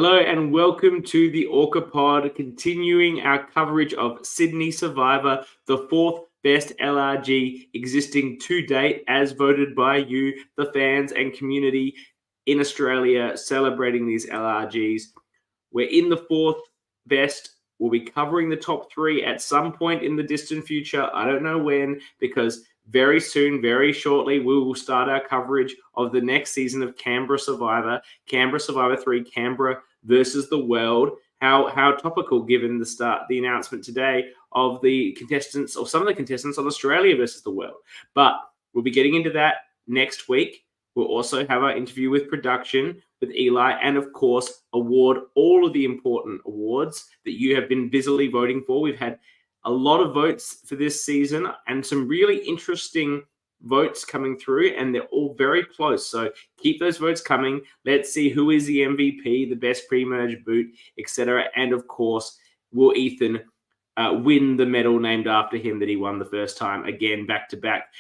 Hello and welcome to the ORCA pod, continuing our coverage of Syndey Survivor, the fourth best LRG existing to date, as voted by you, the fans and community in Australia, celebrating these LRGs. We're in the fourth best. We'll be covering the top three at some point in the distant future. I don't know when, because very soon, very shortly, we will start our coverage of the next season of Canberra Survivor 3, Canberra versus the world. How topical, given the announcement today of the contestants, or some of the contestants on Australia versus the world. But we'll be getting into that next week. We'll also have our interview with production with Eli, and of course, award all of the important awards that you have been busily voting for. We've had a lot of votes for this season and some really interesting votes coming through, and they're all very close. So keep those votes coming. Let's see who is the MVP, the best pre-merge boot, etc. And of course, will Ethan win the medal named after him that he won the first time, again, back to back?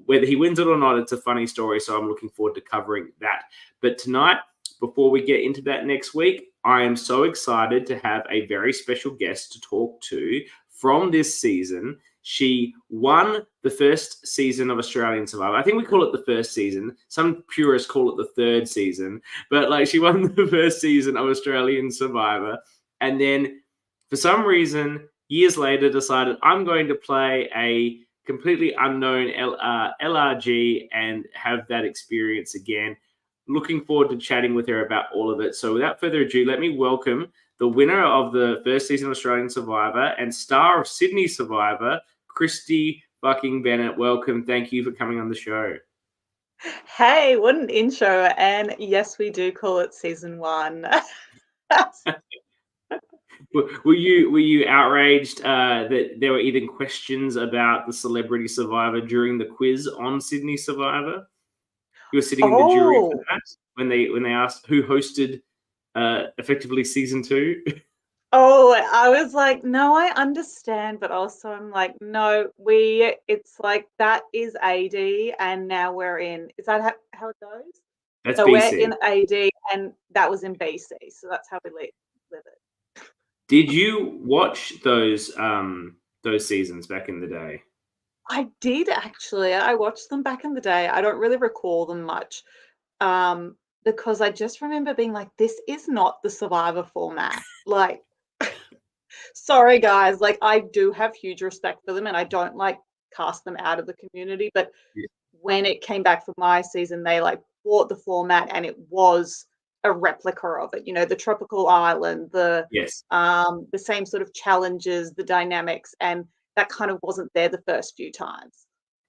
Whether he wins it or not, it's a funny story, so I'm looking forward to covering that. But tonight, before we get into that next week, I am so excited to have a very special guest to talk to from this season. She won the first season of Australian Survivor. I think we call it the first season. Some purists call it the third season. But she won the first season of Australian Survivor. And then, for some reason, years later, decided I'm going to play a completely unknown LRG and have that experience again. Looking forward to chatting with her about all of it. So without further ado, let me welcome the winner of the first season of Australian Survivor and star of Syndey Survivor, Kristie fucking Bennett. Welcome. Thank you for coming on the show. Hey, what an intro. And yes, we do call it season 1. Were you outraged that there were even questions about the Celebrity Survivor during the quiz on Syndey Survivor? You were sitting in the jury for that when they asked who hosted effectively season 2. Oh, I was like, no, I understand, but also I'm like, no, it's like that is AD, and now we're in. Is that how it goes? That's so BC. We're in AD, and that was in BC, so that's how we live it. Did you watch those seasons back in the day? I did, actually. I watched them back in the day. I don't really recall them much, because I just remember being like, this is not the Survivor format. Like, sorry, guys. Like, I do have huge respect for them, and I don't cast them out of the community. But when it came back for my season, they bought the format, and it was a replica of it. You know, the tropical island, the same sort of challenges, the dynamics, and that kind of wasn't there the first few times.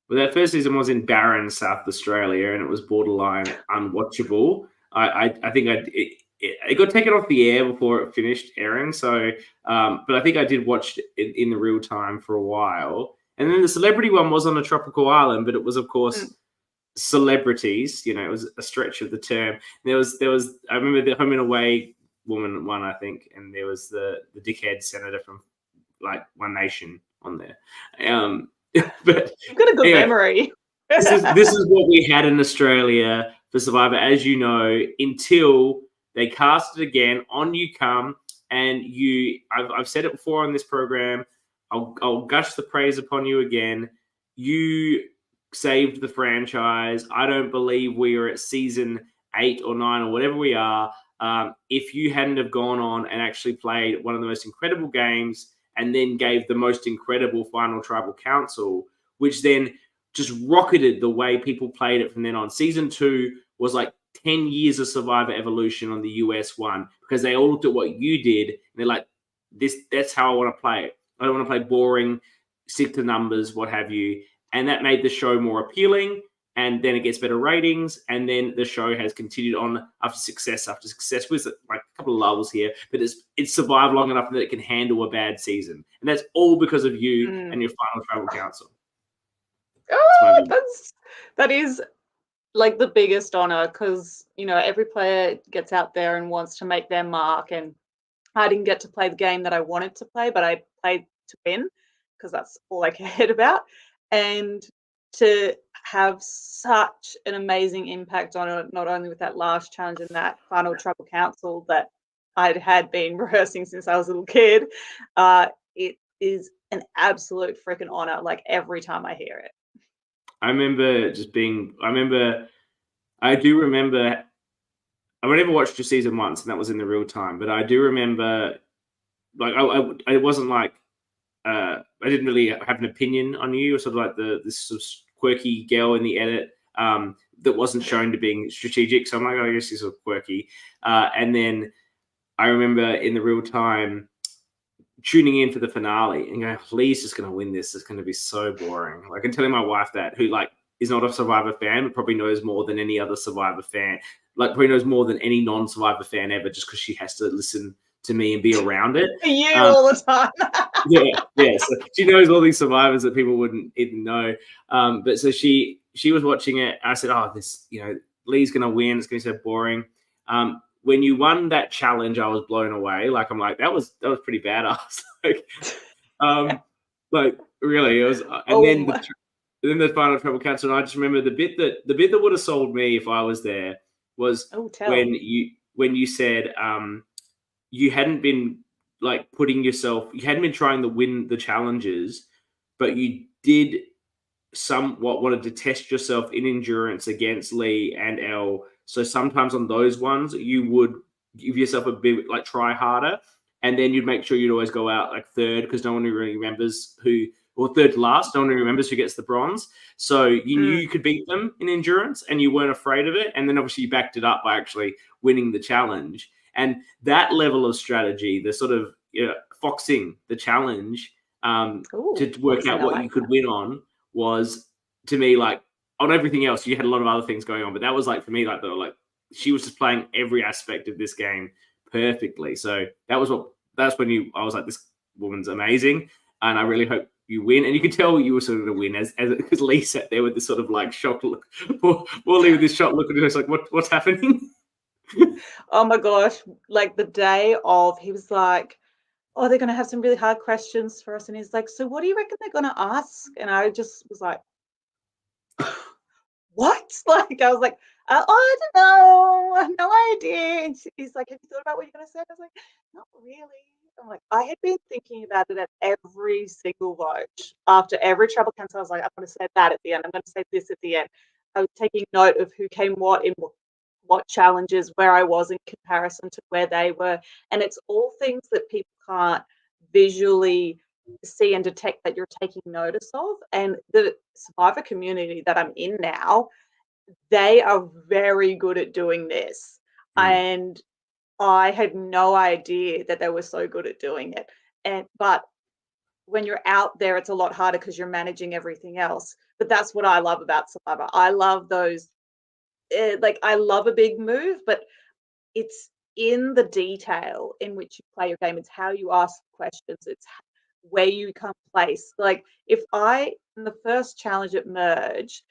Well, that first season was in Barron, South Australia, and it was borderline unwatchable. I think it got taken off the air before it finished airing. So, but I think I did watch it in the real time for a while. And then the celebrity one was on a tropical island, but it was, of course, celebrities. You know, it was a stretch of the term. There was. I remember the Home and Away woman one, I think, and there was the dickhead senator from One Nation on there. But you've got a good memory. this is what we had in Australia for Survivor, as you know, until they cast it again. On you come, and I've said it before on this program. I'll gush the praise upon you again. You saved the franchise. I don't believe we are at season 8 or 9 or whatever we are. If you hadn't have gone on and actually played one of the most incredible games, and then gave the most incredible final tribal council, which then just rocketed the way people played it from then on. Season 2 was 10 years of Survivor evolution on the US one, because they all looked at what you did and they're like, that's how I want to play it. I don't want to play boring, stick to numbers, what have you. And that made the show more appealing, and then it gets better ratings, and then the show has continued on after success with a couple of lulls here, but it's survived long enough that it can handle a bad season, and that's all because of you and your final tribal council. Oh, that is the biggest honor, because every player gets out there and wants to make their mark, and I didn't get to play the game that I wanted to play, but I played to win, because that's all I cared about. And to have such an amazing impact on it, not only with that last challenge and that final tribal council, but I had been rehearsing since I was a little kid. It is an absolute freaking honor, like every time I hear it. I do remember, I've only ever watched your season once, and that was in the real time, but I do remember, like, I wasn't like, I didn't really have an opinion on you. Or sort of like this sort of quirky girl in the edit that wasn't shown to being strategic. So I'm like, oh, I guess she's sort of quirky. And then I remember in the real time tuning in for the finale and going, Lee's just going to win this. It's going to be so boring. Like, I'm telling my wife that, who like is not a Survivor fan, but probably knows more than any other Survivor fan. Like, probably knows more than any non-Survivor fan ever, just because she has to listen to me and be around it. You all the time. yeah. So she knows all these survivors that people wouldn't even know. But so she was watching it. I said, "Oh, this, Lee's gonna win. It's gonna be so boring." When you won that challenge, I was blown away. Like, I'm like, that was pretty badass. Like really, it was. And then the final trouble council. And I just remember the bit that would have sold me if I was there was when you said you hadn't been like you hadn't been trying to win the challenges, but you did somewhat wanted to test yourself in endurance against Lee and Elle. So sometimes on those ones, you would give yourself a bit, like, try harder, and then you'd make sure you'd always go out like third, because no one really remembers or third to last, no one remembers who gets the bronze. So you knew you could beat them in endurance, and you weren't afraid of it. And then obviously you backed it up by actually winning the challenge. And that level of strategy, the sort of foxing the challenge to work out what you could win on, was, to me, like, on everything else, you had a lot of other things going on, but that was like, for me, like she was just playing every aspect of this game perfectly. So that's when I was like, this woman's amazing, and I really hope you win. And you could tell you were sort of going to win because Lee sat there with this sort of like shocked look, or Lee with this shocked look, and just like, what's happening? Oh my gosh! Like the day of, he was like, "Oh, they're going to have some really hard questions for us," and he's like, "So what do you reckon they're going to ask?" And I just was like, what? Like, I was like, I don't know. I have no idea. And he's like, have you thought about what you're going to say? I was like, not really. I'm like, I had been thinking about it at every single vote. After every trouble council, I was like, I'm going to say that at the end. I'm going to say this at the end. I was taking note of who came what in what challenges, where I was in comparison to where they were. And it's all things that people can't visually see and detect that you're taking notice of. And the Survivor community that I'm in now, they are very good at doing this. And I had no idea that they were so good at doing it. But when you're out there, it's a lot harder because you're managing everything else. But that's what I love about Survivor. I love those, I love a big move, but it's in the detail in which you play your game. It's how you ask questions. It's where you come place. Like, if in the first challenge at Merge,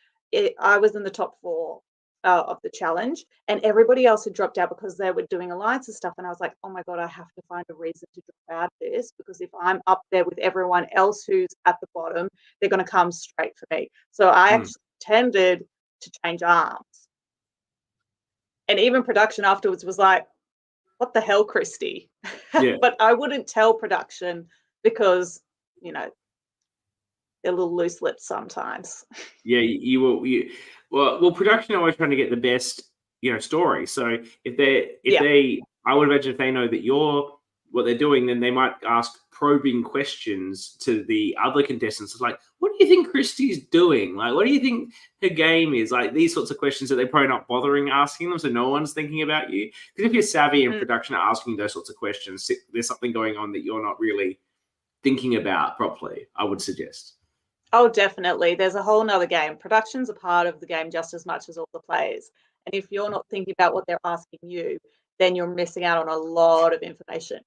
I was in the top 4 of the challenge, and everybody else had dropped out because they were doing alliance and stuff. And I was like, oh my God, I have to find a reason to drop out of this, because if I'm up there with everyone else who's at the bottom, they're going to come straight for me. So I actually tended to change arms. And even production afterwards was like, what the hell, Kristie? Yeah. But I wouldn't tell production because, they're a little loose lipped sometimes. Yeah, you will. Well, production are always trying to get the best, story. So I would imagine if they know that what they're doing, then they might ask probing questions to the other contestants. It's like, what do you think Kristie's doing? Like, what do you think her game is? Like, these sorts of questions that they're probably not bothering asking them, so no one's thinking about you. Because if you're savvy and production are asking those sorts of questions, there's something going on that you're not really thinking about properly, I would suggest. Oh, definitely. There's a whole nother game. Production's a part of the game just as much as all the players. And if you're not thinking about what they're asking you, then you're missing out on a lot of information.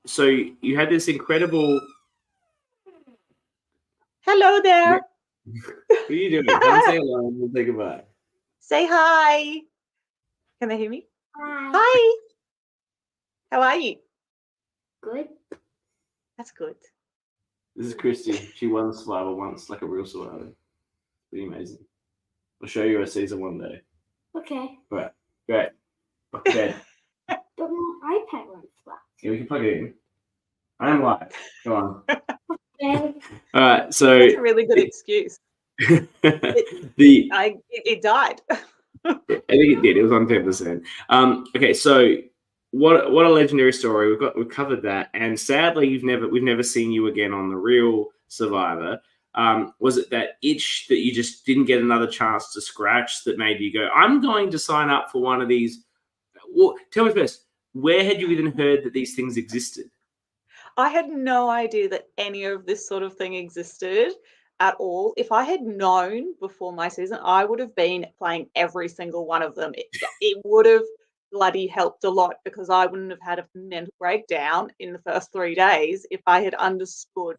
So you had this incredible. Hello there. What are you doing? Come say hello and we'll say goodbye. Say hi. Can they hear me? Hi. How are you? Good. That's good. This is Kristie. She won Survivor once, like a real Survivor. Pretty amazing. I'll show you her season one day. Okay. All right. Great. Off to bed. But my iPad won't flash. Yeah, we can plug it in. I am live. Come on. Then All right. So That's a really good excuse. It died. I think it did. It was on 10%. Okay, so what a legendary story. We've covered that, and sadly, we've never seen you again on the real Survivor. Was it that itch that you just didn't get another chance to scratch that made you go, I'm going to sign up for one of these? Well, tell me first, where had you even heard that these things existed? I had no idea that any of this sort of thing existed at all. If I had known before my season, I would have been playing every single one of them. It would have bloody helped a lot because I wouldn't have had a mental breakdown in the first 3 days if I had understood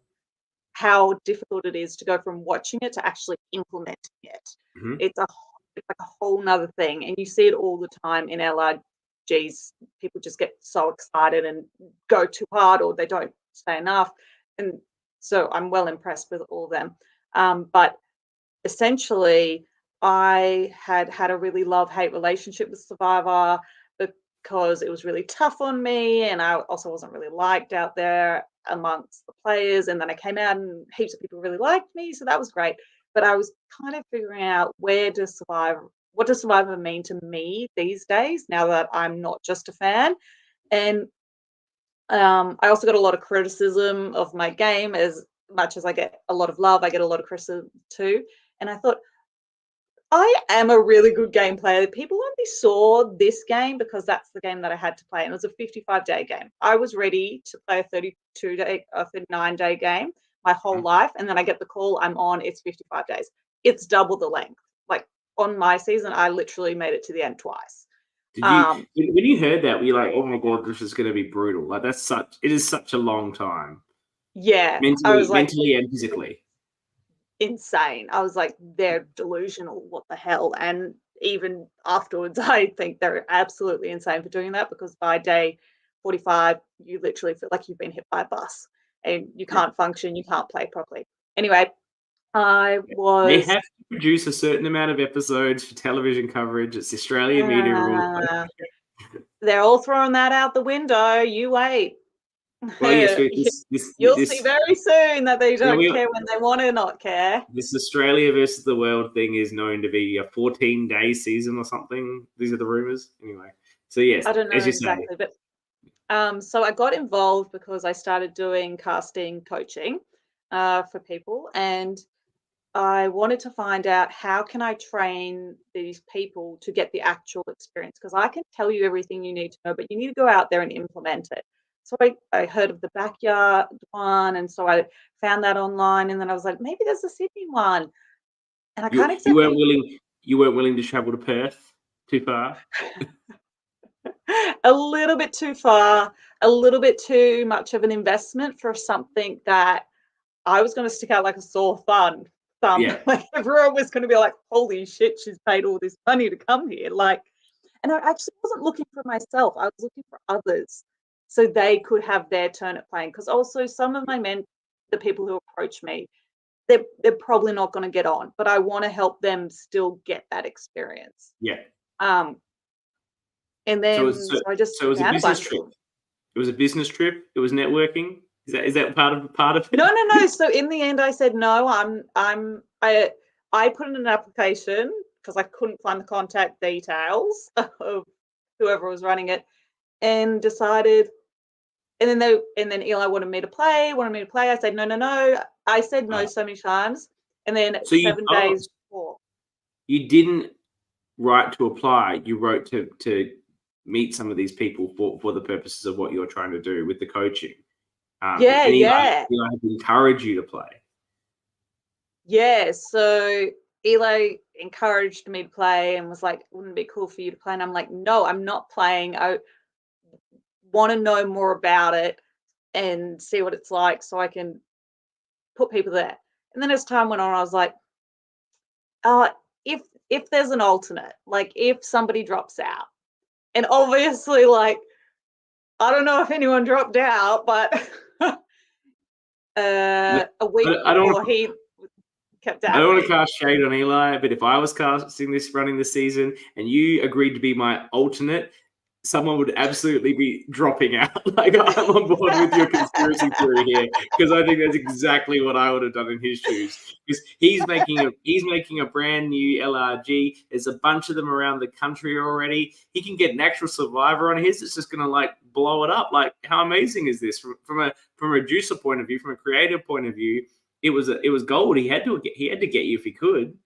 how difficult it is to go from watching it to actually implementing it. Mhm. It's like a whole nother thing. And you see it all the time in LRGs. People just get so excited and go too hard or they don't say enough. And so I'm well impressed with all of them. But essentially, I had a really love-hate relationship with Survivor because it was really tough on me, and I also wasn't really liked out there amongst the players. And then I came out and heaps of people really liked me, so that was great. But I was kind of figuring out what does Survivor mean to me these days now that I'm not just a fan. And I also got a lot of criticism of my game. As much as I get a lot of love, I get a lot of criticism too. And I thought, I am a really good game player. People only saw this game because that's the game that I had to play. And it was a 55-day game. I was ready to play a 39-day game my whole life. And then I get the call, I'm on, it's 55 days. It's double the length. Like on my season, I literally made it to the end twice. Did you, when you heard that, were you like, oh my God, this is going to be brutal? Like it is such a long time. Yeah. Mentally and physically. Insane. I was like, they're delusional. What the hell? And even afterwards, I think they're absolutely insane for doing that because by day 45, you literally feel like you've been hit by a bus and you can't function, you can't play properly. Anyway, They have to produce a certain amount of episodes for television coverage. It's the Australian media rule. They're all throwing that out the window. You wait. Well, yes, you'll see very soon that they don't care when they want to not care. This Australia versus the world thing is known to be a 14-day season or something. These are the rumors. Anyway, so yes, I don't know exactly, but so I got involved because I started doing casting coaching for people, and I wanted to find out how can I train these people to get the actual experience, because I can tell you everything you need to know, but you need to go out there and implement it. So I heard of the backyard one, and so I found that online, and then I was like, maybe there's a Sydney one, and I can't exactly. You weren't willing to travel to Perth too far. A little bit too far, a little bit too much of an investment for something that I was going to stick out like a sore thumb. Yeah. Like everyone was going to be like, holy shit, she's paid all this money to come here. Like, and I actually wasn't looking for myself. I was looking for others so they could have their turn at playing. Because also some of my men, the people who approach me, they're probably not going to get on, but I want to help them still get that experience. Yeah. And then it was a business trip. It was a business trip. It was networking. Is that part of it? No. So in the end, I said no. I put in an application because I couldn't find the contact details of whoever was running it, and decided. And then Eli wanted me to play. I said no. I said no so many times, and then so 7 days before. You didn't write to apply. You wrote to meet some of these people for the purposes of what you're trying to do with the coaching. Eli had encouraged you to play. Yeah, so Eli encouraged me to play and was like, wouldn't it be cool for you to play? And I'm like, no, I'm not playing. I want to know more about it and see what it's like so I can put people there. And then as time went on, I was like, if there's an alternate, like if somebody drops out, and obviously, like, I don't know if anyone dropped out, but a week before kept I don't want to happening. cast shade on Eli, but if I was running this season, and you agreed to be my alternate, someone would absolutely be dropping out. Like, I'm on board with your conspiracy theory here, because I think that's exactly what I would have done in his shoes. Because he's making a brand new LRG. There's a bunch of them around the country already. He can get an actual Survivor on his. It's just going to like blow it up. Like, how amazing is this from a producer point of view, from a creative point of view? It was gold. He had to get you if he could.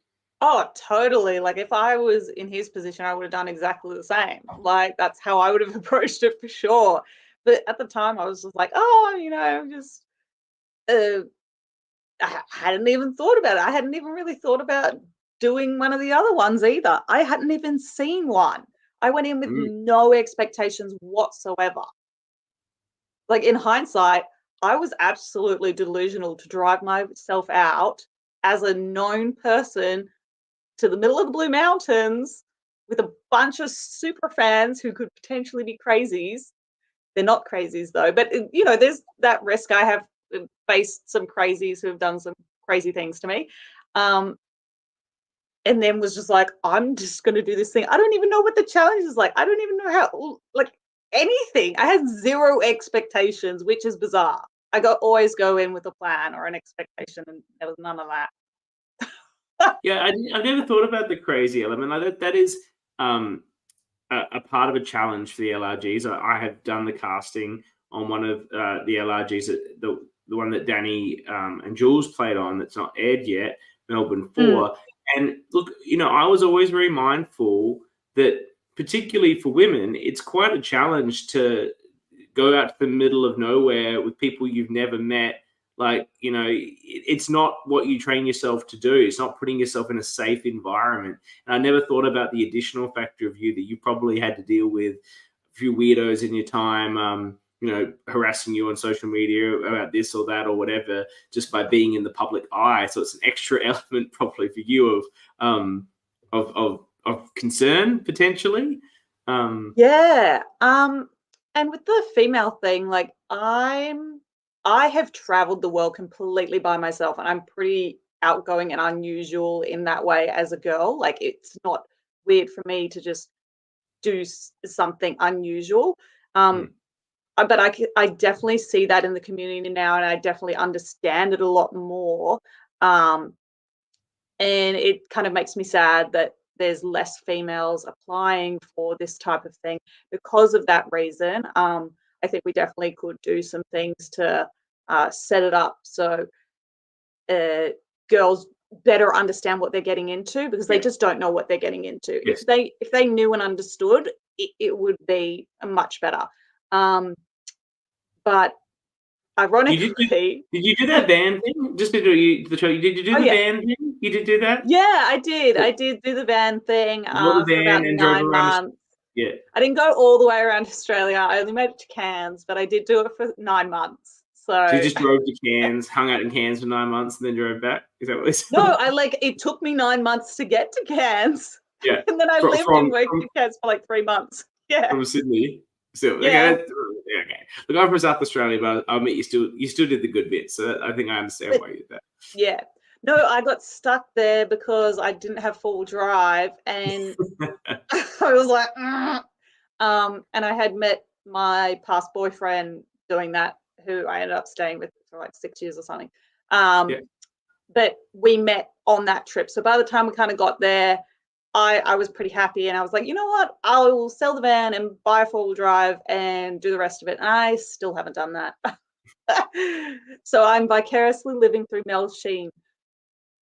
Oh, totally. Like if I was in his position, I would have done exactly the same. Like that's how I would have approached it for sure. But at the time, I was just like, oh, just I hadn't even thought about it. I hadn't even really thought about doing one of the other ones either. I hadn't even seen one. I went in with no expectations whatsoever. Like in hindsight, I was absolutely delusional to drive myself out as a known person to the middle of the Blue Mountains with a bunch of super fans who could potentially be crazies. They're not crazies though, but there's that risk. I have faced some crazies who have done some crazy things to me. And then was just like, I'm just going to do this thing. I don't even know what the challenge is like. I don't even know how, like anything. I had zero expectations, which is bizarre. I always go in with a plan or an expectation, and there was none of that. Yeah, I've never thought about the crazy element. Like that is a part of a challenge for the LRGs. I have done the casting on one of the LRGs, the one that Danny and Jules played on that's not aired yet, Melbourne 4. And look, I was always very mindful that particularly for women, it's quite a challenge to go out to the middle of nowhere with people you've never met. Like, it's not what you train yourself to do. It's not putting yourself in a safe environment. And I never thought about the additional factor of you that you probably had to deal with a few weirdos in your time, harassing you on social media about this or that or whatever, just by being in the public eye. So it's an extra element probably for you of concern potentially. Yeah. And with the female thing, like I have traveled the world completely by myself, and I'm pretty outgoing and unusual in that way as a girl. Like it's not weird for me to just do something unusual. But I definitely see that in the community now, and I definitely understand it a lot more. And it kind of makes me sad that there's less females applying for this type of thing because of that reason. I think we definitely could do some things to set it up so girls better understand what they're getting into, because they just don't know what they're getting into. Yes. If they knew and understood, it would be much better. But ironically, did you do that van thing? Just to do the show, did you do the van thing? You did do that? Yeah, I did. I did do the van thing for about 9 months. Yeah. I didn't go all the way around Australia. I only made it to Cairns, but I did do it for 9 months. So you just drove to Cairns, hung out in Cairns for 9 months, and then drove back? Is that what it is? No, it took me 9 months to get to Cairns. Yeah. And then I lived and worked in Cairns for like 3 months. Yeah. From Sydney. So, yeah. Okay. Look, I'm from South Australia, but I admit you still did the good bits. So I think I understand why you did that. Yeah. No, I got stuck there because I didn't have full drive, and I was like, and I had met my past boyfriend doing that, who I ended up staying with for like 6 years or something. But we met on that trip. So by the time we kind of got there, I was pretty happy, and I was like, you know what? I will sell the van and buy a four-wheel drive and do the rest of it. And I still haven't done that. So I'm vicariously living through Mel Sheen.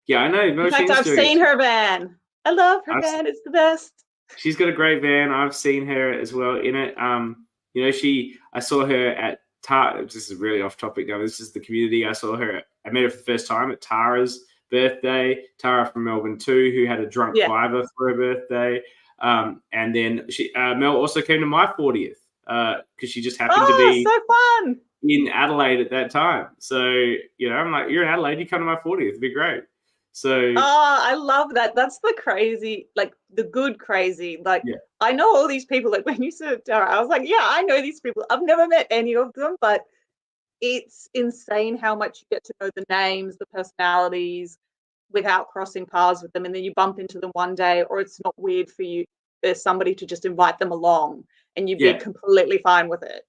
Yeah, I know. In fact, I've seen her van. I love her van. It's the best. She's got a great van. I've seen her as well in it. I saw her at Tara. This is really off topic now. This is the community. I met her for the first time at Tara's birthday. Tara from Melbourne too, who had a drunk Fiver for her birthday. And then Mel also came to my 40th because she just happened to be so fun in Adelaide at that time. So, I'm like, you're in Adelaide, you come to my 40th. It'd be great. So I love that. That's the crazy, like the good crazy. Like I know all these people. Like when you said Tara, I was like, yeah, I know these people. I've never met any of them, but it's insane how much you get to know the names, the personalities, without crossing paths with them, and then you bump into them one day, or it's not weird for you, there's somebody to just invite them along and you'd be completely fine with it.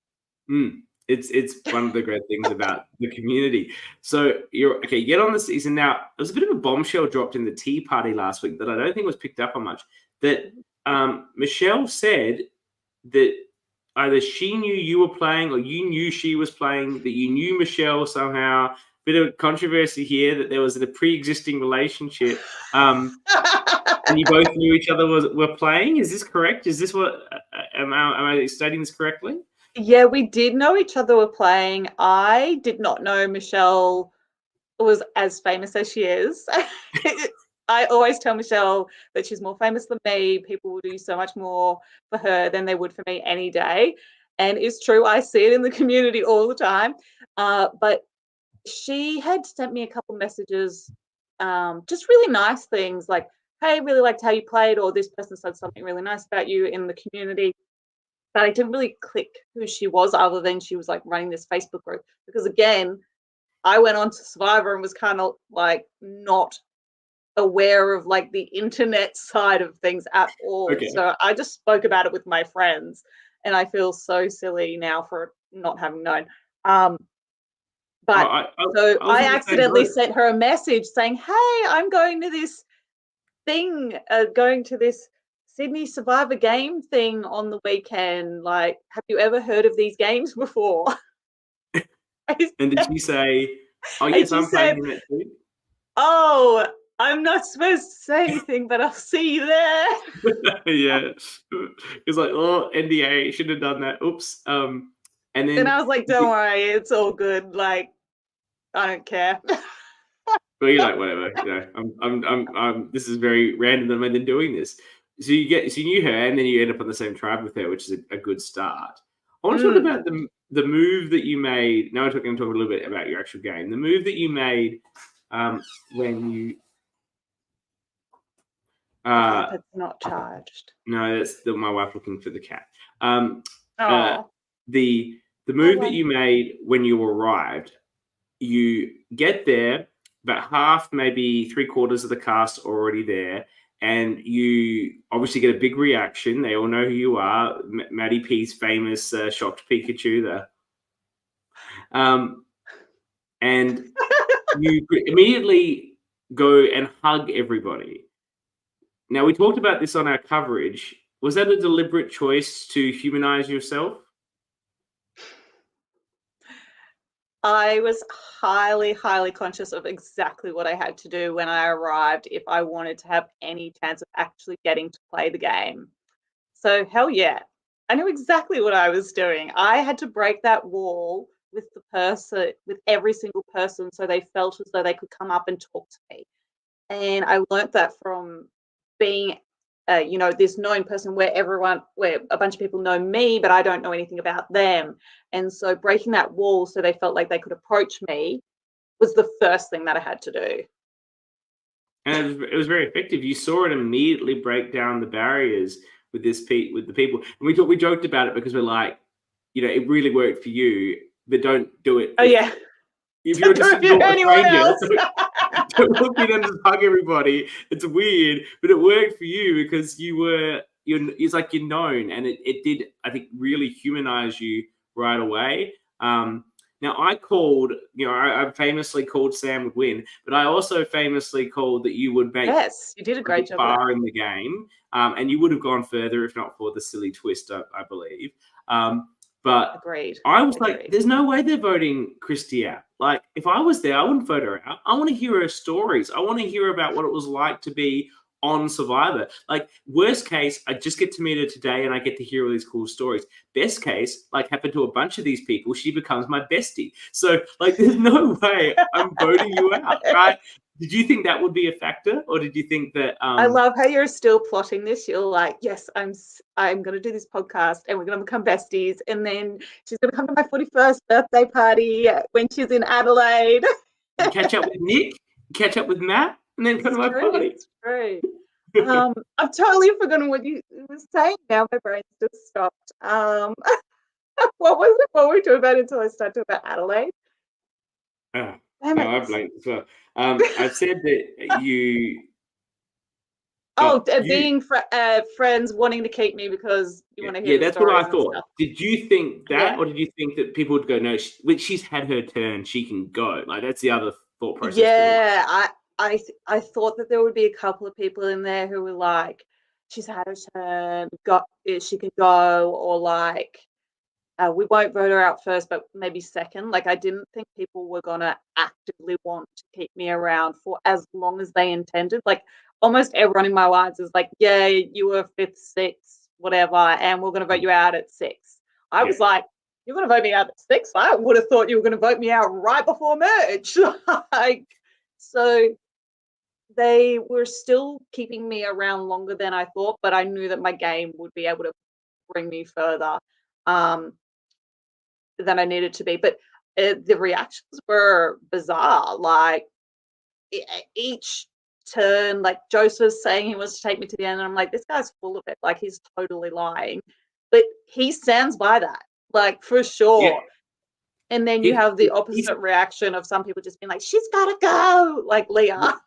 It's one of the great things about the community. So you get on the season now. There was a bit of a bombshell dropped in the tea party last week that I don't think was picked up on much. That Michelle said that either she knew you were playing or you knew she was playing, that you knew Michelle somehow. Bit of controversy here that there was a pre-existing relationship, and you both knew each other were playing. Is this correct? Is this what am I stating this correctly? Yeah, we did know each other were playing. I did not know Michelle was as famous as she is. I always tell Michelle that she's more famous than me. People will do so much more for her than they would for me any day. And it's true. I see it in the community all the time. But she had sent me a couple messages, just really nice things like, hey, really liked how you played, or this person said something really nice about you in the community. But I didn't really click who she was, other than she was like running this Facebook group. Because again, I went on to Survivor and was kind of like not aware of like the internet side of things at all. Okay. So I just spoke about it with my friends, and I feel so silly now for not having known. But I accidentally sent her a message saying, hey, I'm going to this thing, going to this Syndey Survivor game thing on the weekend. Like, have you ever heard of these games before? And did she say, oh, yes, I'm playing in it too? Oh, I'm not supposed to say anything, but I'll see you there. Yeah. It's like, oh, NDA, should have done that. Oops. And then I was like, don't worry, it's all good. Like, I don't care. Well, you're like, whatever. You know, I'm this is very random that I'm then doing this. So you knew her, and then you end up on the same tribe with her, which is a good start. I want to talk about the move that you made. Now we're going to talk a little bit about your actual game. The move that you made when you it's not charged. No, that's my wife looking for the cat. The move that you made when you arrived, you get there, about half, maybe 3/4 of the cast already there, and you obviously get a big reaction. They all know who you are. Maddie P's famous shocked Pikachu there. And you immediately go and hug everybody. Now, we talked about this on our coverage. Was that a deliberate choice to humanize yourself? I was highly, highly conscious of exactly what I had to do when I arrived if I wanted to have any chance of actually getting to play the game. So, hell yeah. I knew exactly what I was doing. I had to break that wall with the person, with every single person, so they felt as though they could come up and talk to me. And I learned that from being this known person where a bunch of people know me, but I don't know anything about them. And so breaking that wall so they felt like they could approach me was the first thing that I had to do. And it was very effective. You saw it immediately break down the barriers with the people. And we joked about it because we're like, it really worked for you, but don't do it. Oh, yeah. If you're just anyone else. Don't look at them, just hug everybody. It's weird, but it worked for you because it's like you're known, and it did, I think, really humanize you right away. Now I called, I famously called Sam would win, but I also famously called that you would make you did a great job far in the game, and you would have gone further if not for the silly twist, I believe. But agreed. I was like, there's no way they're voting Kristie out. Like, if I was there, I wouldn't vote her out. I want to hear her stories. I want to hear about what it was like to be on Survivor. Like, worst case, I just get to meet her today and I get to hear all these cool stories. Best case, like happened to a bunch of these people, she becomes my bestie. So, like, there's no way I'm voting you out, right? Did you think that would be a factor, or did you think that? I love how you're still plotting this. You're like, yes, I'm going to do this podcast, and we're going to become besties, and then she's going to come to my 41st birthday party when she's in Adelaide. Catch up with Nick, catch up with Matt, and then come to my party. It's true. I've totally forgotten what you were saying. Now my brain's just stopped. What was it? What were we talking about until I started talking about Adelaide? Damn No, I it. blanked as well. I said that you. Being friends wanting to keep me because you want to hear Yeah, the that's what stories I and thought. stuff. Did you think that, Yeah. or did you think that people would go, no, she's had her turn, she can go? Like, that's the other thought process. Yeah, I thought that there would be a couple of people in there who were like, she's had her turn, she can go, or like, we won't vote her out first, but maybe second. Like, I didn't think people were gonna actively want to keep me around for as long as they intended. Like, almost everyone in my lives is like, yeah, you were fifth, sixth, whatever, and we're gonna vote you out at six. I was like, you're gonna vote me out at six? I would have thought you were gonna vote me out right before merge. Like, so they were still keeping me around longer than I thought, but I knew that my game would be able to bring me further. Than I needed to be. But the reactions were bizarre. Like, each turn, like Joseph saying he wants to take me to the end, and I'm like, this guy's full of it. Like, he's totally lying. But he stands by that, like, for sure. Yeah. And then you have the opposite reaction of some people just being like, she's got to go, like Leah.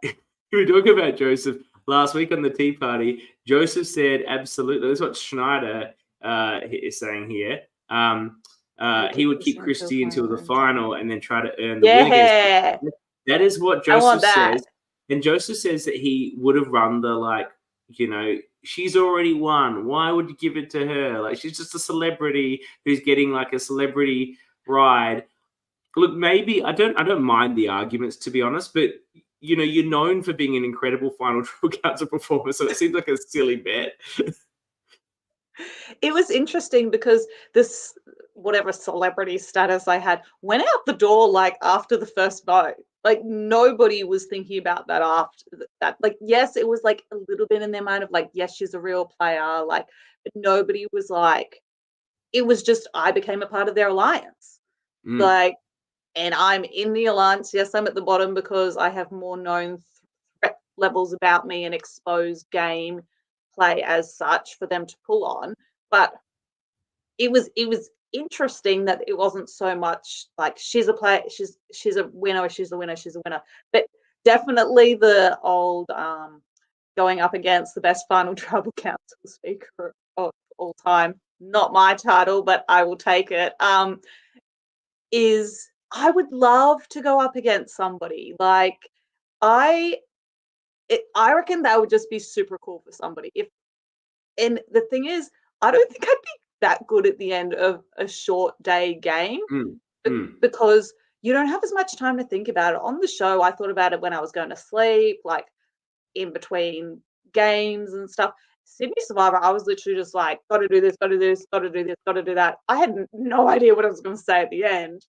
We were talking about Joseph last week on the Tea Party. Joseph said, absolutely. That's what Schneider is saying here. He would keep Kristie until the final and then try to earn the win against her. That is what Joseph says. And Joseph says that he would have run the, like, you know, she's already won. Why would you give it to her? Like, she's just a celebrity who's getting like a celebrity ride. Look, maybe I don't mind the arguments, to be honest, but you know, you're known for being an incredible final Tribal Council performer, so it seems like a silly bet. It was interesting because this, whatever celebrity status I had, went out the door like after the first vote. Like, nobody was thinking about that after that. Like, yes, it was like a little bit in their mind of like, yes, she's a real player. Like, but nobody was like, it was just, I became a part of their alliance. Like, and I'm in the alliance. Yes, I'm at the bottom because I have more known threat levels about me and exposed game play as such for them to pull on. But it was interesting that it wasn't so much like she's a player, she's a winner, she's a winner, she's a winner. But definitely the old going up against the best final Tribal Council speaker of all time, not my title, but I will take it, is I would love to go up against somebody. Like, I reckon that would just be super cool for somebody. And the thing is, I don't think I'd be that good at the end of a short day game because you don't have as much time to think about it. On the show, I thought about it when I was going to sleep, like in between games and stuff. Syndey Survivor, I was literally just like, got to do this, got to do this, got to do this, got to do that. I had no idea what I was going to say at the end.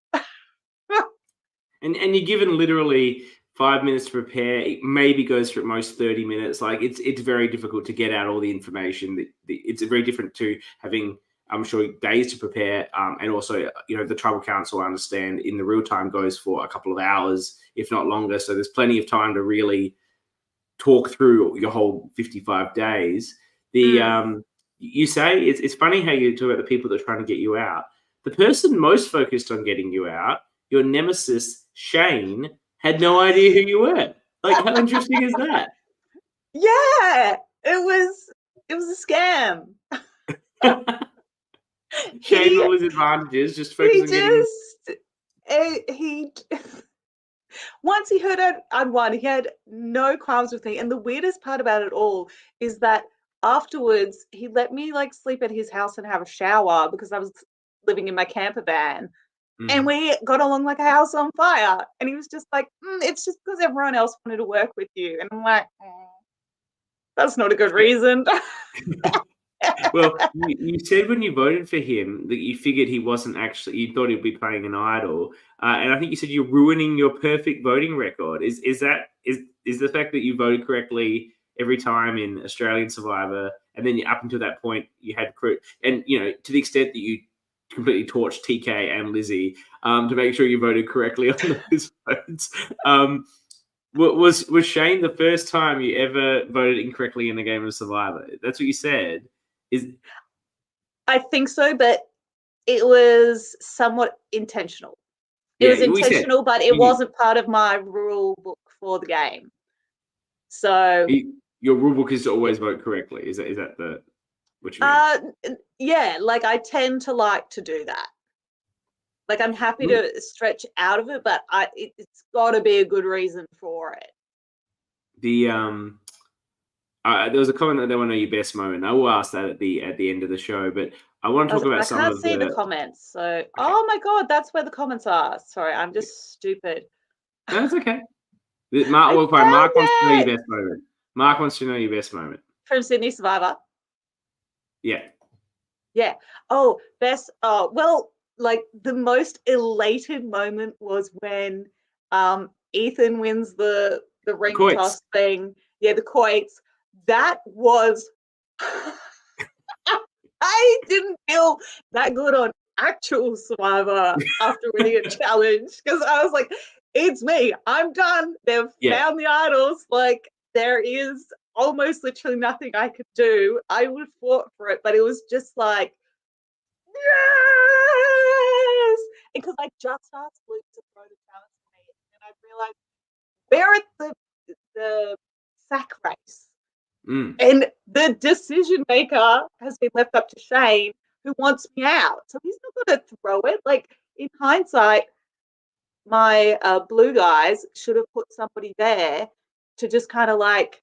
And you're given literally 5 minutes to prepare. It maybe goes for at most 30 minutes. Like, it's very difficult to get out all the information. It's very different to having, I'm sure, days to prepare. And also, you know, the Tribal Council, I understand, in the real time goes for a couple of hours, if not longer. So there's plenty of time to really talk through your whole 55 days. You say it's funny how you talk about the people that are trying to get you out. The person most focused on getting you out, your nemesis Shane, had no idea who you were. Like, how interesting is that? Yeah, it was a scam. Shane, all his advantages, just focus on getting. He once he heard I'd won, he had no qualms with me. And the weirdest part about it all is that afterwards he let me like sleep at his house and have a shower because I was living in my camper van. And we got along like a house on fire. And he was just like, it's just because everyone else wanted to work with you. And I'm like, that's not a good reason. Well, you said when you voted for him that you figured he wasn't actually, you thought he'd be playing an idol. And I think you said you're ruining your perfect voting record. Is the fact that you voted correctly every time in Australian Survivor, and then up until that point you had, and you know, to the extent that you completely torched TK and Lizzie to make sure you voted correctly on those votes. Was Shane the first time you ever voted incorrectly in a game of Survivor? That's what you said. I think so, but it was somewhat intentional. It was we said intentional, but it wasn't part of my rule book for the game. So your rule book is to always vote correctly. Is that what you mean? Yeah, like I tend to like to do that. Like I'm happy to stretch out of it, but it's got to be a good reason for it. The there was a comment that they want to know your best moment. I will ask that at the end of the show, but I want to talk about some of the. I can't see the comments, so okay. Oh my god, that's where the comments are. Sorry, I'm just stupid. No, it's okay. Mark wants to know your best moment. Mark wants to know your best moment from Syndey Survivor. Yeah. Yeah. Oh, best. Oh, well, like the most elated moment was when Ethan wins the ring toss thing. Yeah, the quoits. That was. I didn't feel that good on actual Survivor after winning a challenge because I was like, it's me. I'm done. They've found the idols. Like there is almost literally nothing I could do. I would have fought for it, but it was just like, yes! Because I just asked Luke to throw the challenge to me, and I realized we're at the sack race. And the decision maker has been left up to Shane, who wants me out. So he's not going to throw it. Like, in hindsight, my blue guys should have put somebody there to just kind of like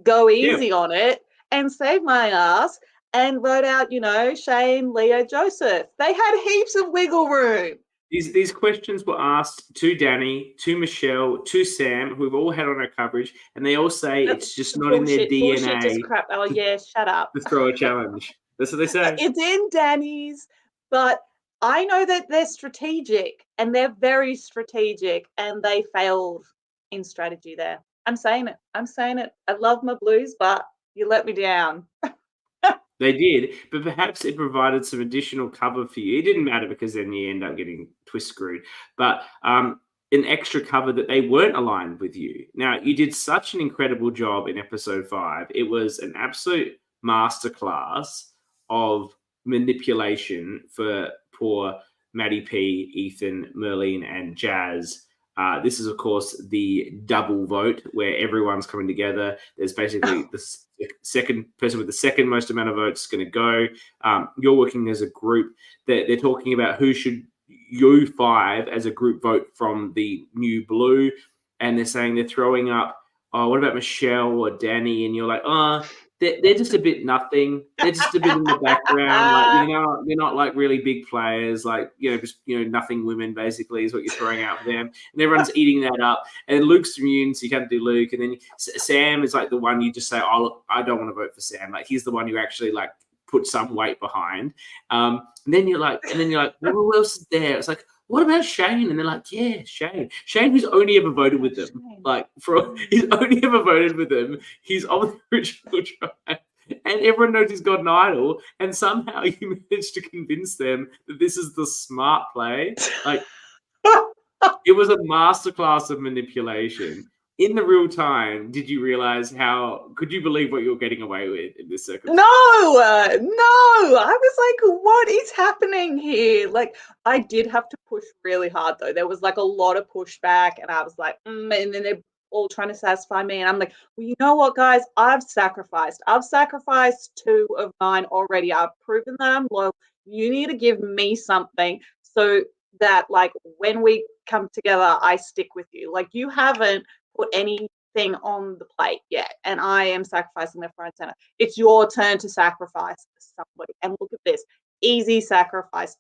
go easy on it and save my ass and wrote out, Shane, Leo, Joseph. They had heaps of wiggle room. These questions were asked to Danny, to Michelle, to Sam, who we've all had on our coverage, and they all say it's just not in their DNA. Bullshit, just crap. Oh, yeah, shut up. To throw a challenge. That's what they say. It's in Danny's, but I know that they're strategic, and they're very strategic, and they failed in strategy there. I'm saying it. I love my blues, but you let me down. They did, but perhaps it provided some additional cover for you. It didn't matter because then you end up getting twist screwed. But an extra cover that they weren't aligned with you. Now, you did such an incredible job in episode 5. It was an absolute masterclass of manipulation for poor Maddie P, Ethan, Merlene, and Jazz. This is, of course, the double vote where everyone's coming together. There's basically the second person with the second most amount of votes going to go. You're working as a group. They're talking about who should you 5 as a group vote from the new blue. And they're saying they're throwing up, oh, what about Michelle or Danny? And you're like, oh, they're just a bit nothing. They're just a bit in the background. Like, they're not like really big players. Like, just, nothing women basically is what you're throwing out for them. And everyone's eating that up. And Luke's immune, so you can't do Luke. And then Sam is like the one you just say, oh, look, I don't want to vote for Sam. Like, he's the one you actually like put some weight behind. And then you're like, well, who else is there? It's like, what about Shane? And they're like, yeah, Shane. Shane, who's only ever voted with them. Like, he's only ever voted with them. He's on the original tribe. And everyone knows he's got an idol. And somehow you managed to convince them that this is the smart play. Like, it was a masterclass of manipulation. In the real time, did you realize could you believe what you were getting away with in this circumstance? No. I was like, what is happening here? Like, I did have to push really hard, though. There was like a lot of pushback, and I was like, and then they're all trying to satisfy me. And I'm like, well, you know what, guys? I've sacrificed 2 of mine already. I've proven that I'm loyal. You need to give me something so that, like, when we come together, I stick with you. Like, you haven't put anything on the plate yet, and I am sacrificing left, right, and center. It's your turn to sacrifice somebody. And look at this. Easy sacrifice.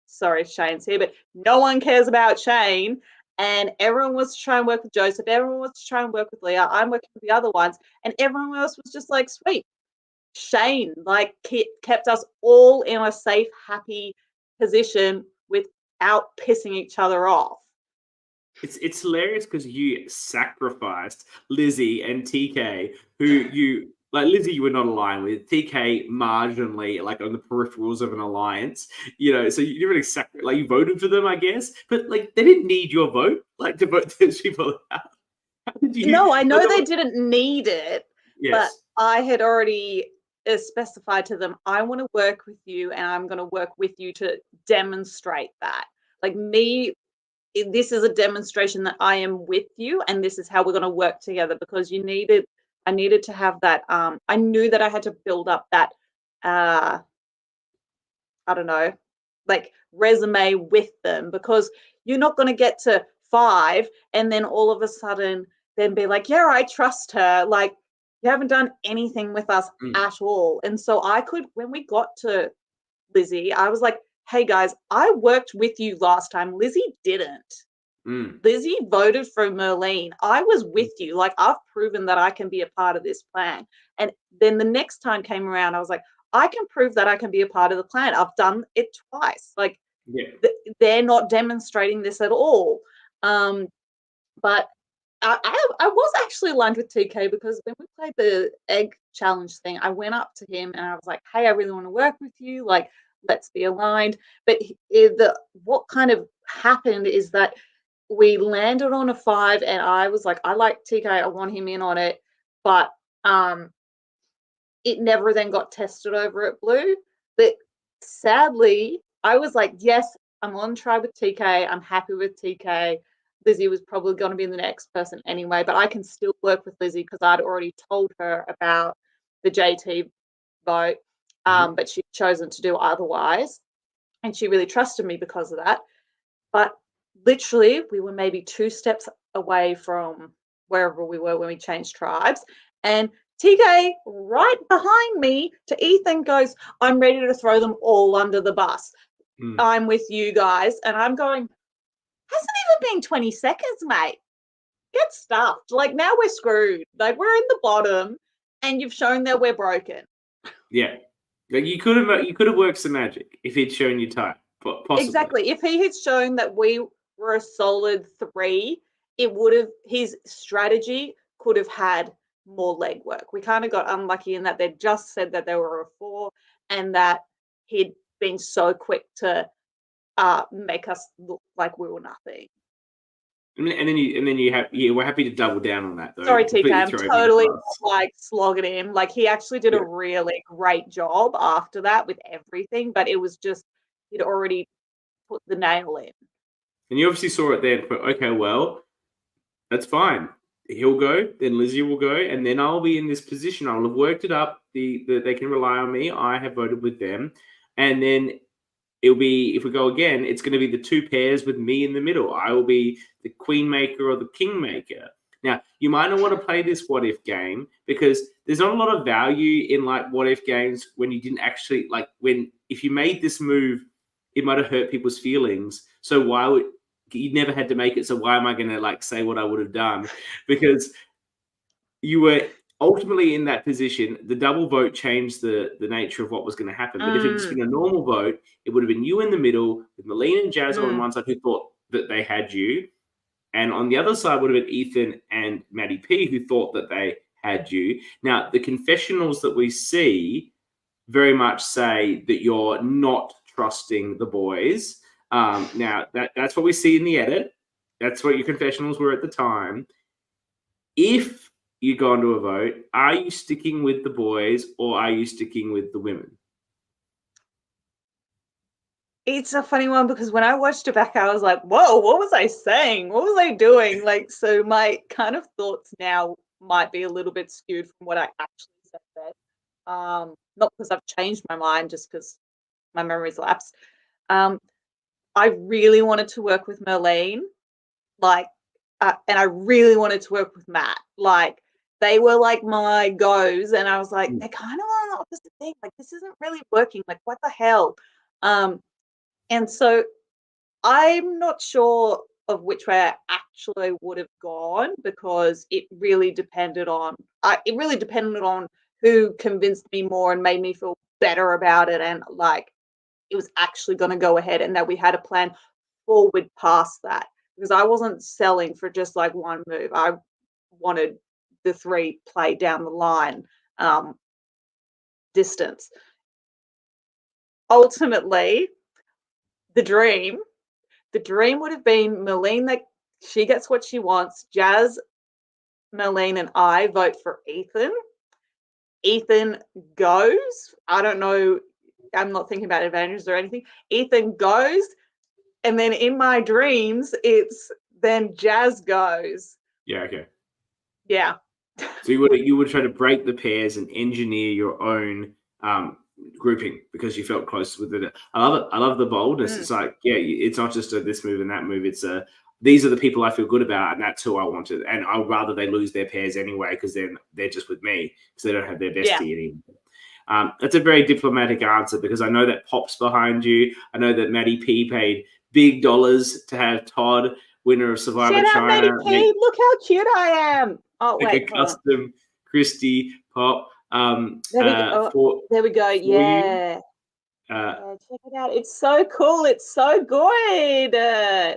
Sorry, Shane's here, but no one cares about Shane. And everyone wants to try and work with Joseph. Everyone wants to try and work with Leah. I'm working with the other ones. And everyone else was just like, sweet. Shane, like, kept us all in a safe, happy position without pissing each other off. It's hilarious because you sacrificed Lizzie and TK, who you like. Lizzie, you were not aligned with. TK, marginally, like on the peripherals of an alliance. So you really you voted for them, I guess. But like, they didn't need your vote, like, to vote those people out. How did you? No, I know they didn't need it, yes. But I had already specified to them, I want to work with you, and I'm going to work with you to demonstrate that. like me, this is a demonstration that I am with you and this is how we're going to work together, because I needed to have that, I knew that I had to build up that, I don't know, like resume with them, because you're not going to get to 5 and then all of a sudden then be like, yeah, I trust her. Like, you haven't done anything with us at all. And so when we got to Lizzie, I was like, hey guys, I worked with you last time. Lizzie didn't. Lizzie voted for Merlene. I was with you. Like, I've proven that I can be a part of this plan. And then the next time came around, I was like, I can prove that I can be a part of the plan. I've done it twice. Like, they're not demonstrating this at all. But I was actually aligned with TK, because when we played the egg challenge thing, I went up to him and I was like, hey, I really want to work with you. Like, let's be aligned. But what kind of happened is that we landed on a 5 and I was like, I like TK, I want him in on it. But it never then got tested over at Blue. But sadly, I was like, yes, I'm on tribe with TK. I'm happy with TK. Lizzie was probably going to be the next person anyway, but I can still work with Lizzie because I'd already told her about the JT vote, but she'd chosen to do otherwise. And she really trusted me because of that. But literally, we were maybe 2 steps away from wherever we were when we changed tribes. And TK, right behind me to Ethan, goes, I'm ready to throw them all under the bus. I'm with you guys. And I'm going, hasn't even been 20 seconds, mate. Get stuffed. Like, now we're screwed. Like, we're in the bottom and you've shown that we're broken. Yeah. Like, you could have worked some magic if he'd shown you type. Possibly. Exactly. If he had shown that we were a solid 3, his strategy could have had more legwork. We kind of got unlucky in that they just said that they were a 4 and that he'd been so quick to make us look like we were nothing. And then we're happy to double down on that, though. Sorry, TK, I'm totally like slogging him. Like, he actually did a really great job after that with everything, but it was just, he'd already put the nail in. And you obviously saw it there and thought, okay, well, that's fine. He'll go, then Lizzie will go, and then I'll be in this position. I'll have worked it up. They can rely on me. I have voted with them. And then it'll be, if we go again, it's going to be the 2 pairs with me in the middle. I will be the queen maker or the king maker. Now, you might not want to play this what if game, because there's not a lot of value in like what if games when you didn't actually, like, if you made this move, it might have hurt people's feelings. So you never had to make it. So why am I going to like say what I would have done? Because you were ultimately in that position. The double vote changed the nature of what was going to happen. But if it had been a normal vote, it would have been you in the middle with Melina and Jazz on one side who thought that they had you. And on the other side would have been Ethan and Maddie P who thought that they had you. Now, the confessionals that we see very much say that you're not trusting the boys. Now, that's what we see in the edit. That's what your confessionals were at the time. If you go into a vote, are you sticking with the boys or are you sticking with the women? It's a funny one, because when I watched it back, I was like, whoa, what was I saying? What was I doing? Like, so my kind of thoughts now might be a little bit skewed from what I actually said there. Not because I've changed my mind, just because my memory's lapsed. I really wanted to work with Merlene, like, and I really wanted to work with Matt. Like, they were like my goes, and I was like, they're kind of on the opposite thing. Like, this isn't really working. Like, what the hell? And so I'm not sure of which way I actually would have gone, because it really depended on who convinced me more and made me feel better about it, and like it was actually going to go ahead, and that we had a plan forward past that, because I wasn't selling for just like one move. I wanted the 3 play down the line distance. Ultimately, the dream would have been Merlene, that she gets what she wants. Jazz, Merlene, and I vote for Ethan. Ethan goes. I don't know. I'm not thinking about advantages or anything. Ethan goes. And then in my dreams, it's then Jazz goes. Yeah, okay. Yeah. So you would try to break the pairs and engineer your own grouping because you felt close with it. I love it. I love the boldness. It's like, yeah, it's not just this move and that move. It's these are the people I feel good about, and that's who I wanted. And I'd rather they lose their pairs anyway because then they're just with me because they don't have their bestie anymore. That's a very diplomatic answer because I know that Pop's behind you. I know that Maddie P paid big dollars to have Todd, winner of Survivor Shout out, China. Maddie P. Look how cute I am. Oh, Like wait. a custom Kristie Pop. There we go. Yeah. Check it out. It's so cool. It's so good.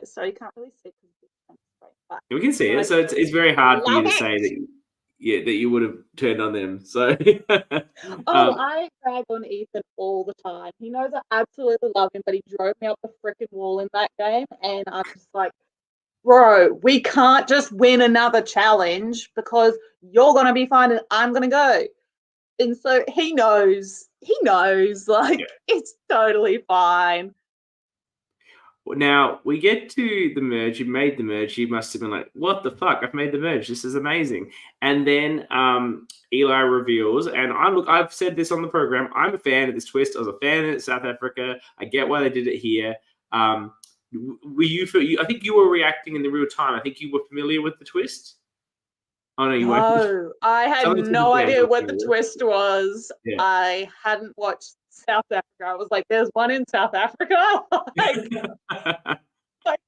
Sorry, you can't really see. We can see it. So it's very hard for you to say that you would have turned on them. So I drag on Ethan all the time. He knows I absolutely love him, but he drove me up the freaking wall in that game, and I'm just like, bro, we can't just win another challenge because you're gonna be fine and I'm gonna go. And so he knows, like, it's totally fine. Now we get to the merge. You made the merge. You must have been like, "What the fuck? I've made the merge. This is amazing." And then Eli reveals, and I've said this on the program. I'm a fan of this twist. I was a fan of South Africa. I get why they did it here. Were you? I think you were reacting in the real time. I think you were familiar with the twist. Oh no, you weren't. No, I had no idea what the twist was. Yeah. I hadn't watched South Africa. I was like, "There's one in South Africa." like,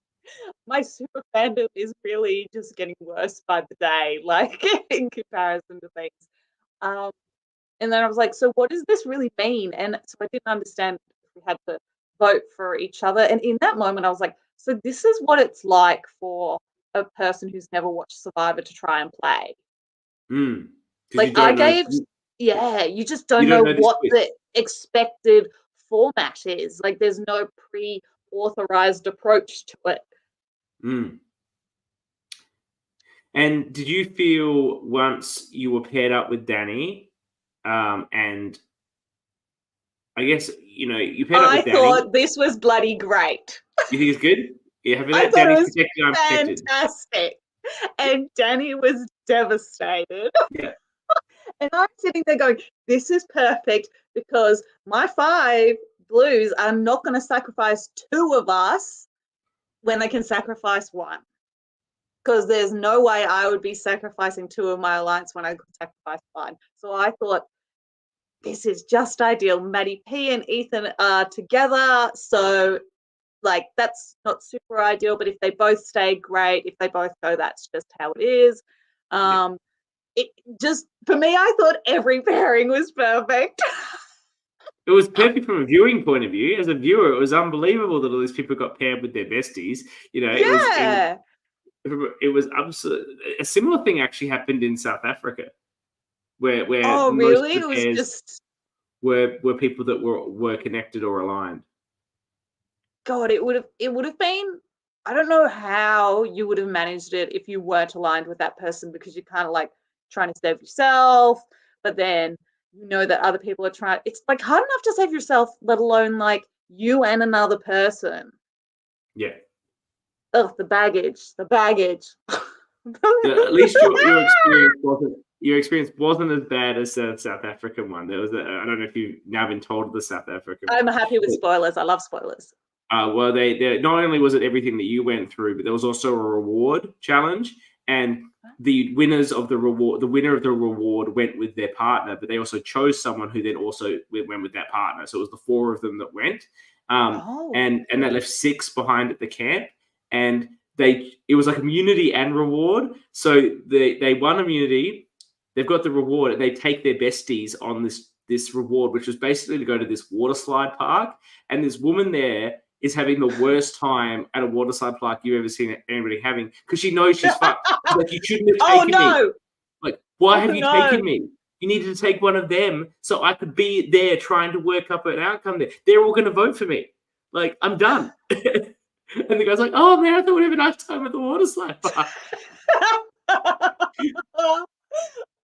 my super fandom is really just getting worse by the day, like in comparison to things. And then I was like, "So what does this really mean?" And so I didn't understand if we had to vote for each other. And in that moment, I was like, "So this is what it's like for a person who's never watched Survivor to try and play." Like you just don't know what the expected format is. Like there's no pre-authorized approach to it. And did you feel once you were paired up with Danny, and I guess you paired up with Danny? I thought this was bloody great. You think it's good? Yeah, I thought it was fantastic. And Danny was devastated. Yeah. And I'm sitting there going, this is perfect because my 5 blues are not going to sacrifice 2 of us when they can sacrifice 1. Because there's no way I would be sacrificing 2 of my alliance when I could sacrifice 1. So I thought, this is just ideal. Maddie P and Ethan are together. So like that's not super ideal, but if they both stay, great. If they both go, that's just how it is. It just, for me, I thought every pairing was perfect. It was perfect from a viewing point of view. As a viewer, it was unbelievable that all these people got paired with their besties. It was absolutely a similar thing actually happened in South Africa, where most of the pairs were people that were connected or aligned. God, it would have been. I don't know how you would have managed it if you weren't aligned with that person because you're kind of like trying to save yourself, but then you know that other people are trying. It's like hard enough to save yourself, let alone like you and another person. Yeah. Ugh, the baggage. At least your experience wasn't as bad as the South African one. There was I don't know if you've now been told the South African. I'm happy with spoilers. I love spoilers. Well, they not only was it everything that you went through, but there was also a reward challenge, and the winner of the reward went with their partner, but they also chose someone who then also went with that partner. So it was the 4 of them that went, and that left 6 behind at the camp, and it was like immunity and reward. So they won immunity, they've got the reward, and they take their besties on this reward, which was basically to go to this water slide park, and this woman there is having the worst time at a water slide park you've ever seen anybody having because she knows she's fucked. She's like, you shouldn't have taken me. Like, why have you taken me? You needed to take one of them so I could be there trying to work up an outcome there. They're all going to vote for me. Like, I'm done. And the guy's like, oh, man, I thought we'd have a nice time at the water slide park.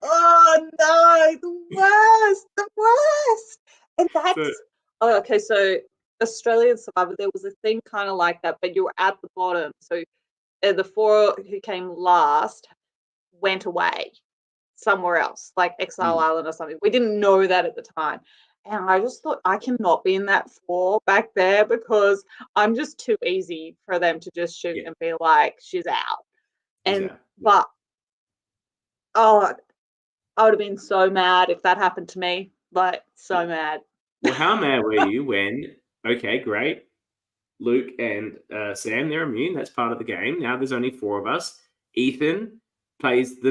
Oh, no, the worst. And that's... okay, so Australian Survivor, there was a thing kind of like that, but you were at the bottom. So the 4 who came last went away somewhere else, like Exile Island or something. We didn't know that at the time. And I just thought, I cannot be in that 4 back there because I'm just too easy for them to just shoot and be like, she's out. And but I would have been so mad if that happened to me. Like, so mad. Well, how mad were you when, okay, great, Luke and Sam, they're immune. That's part of the game. Now there's only 4 of us. Ethan plays the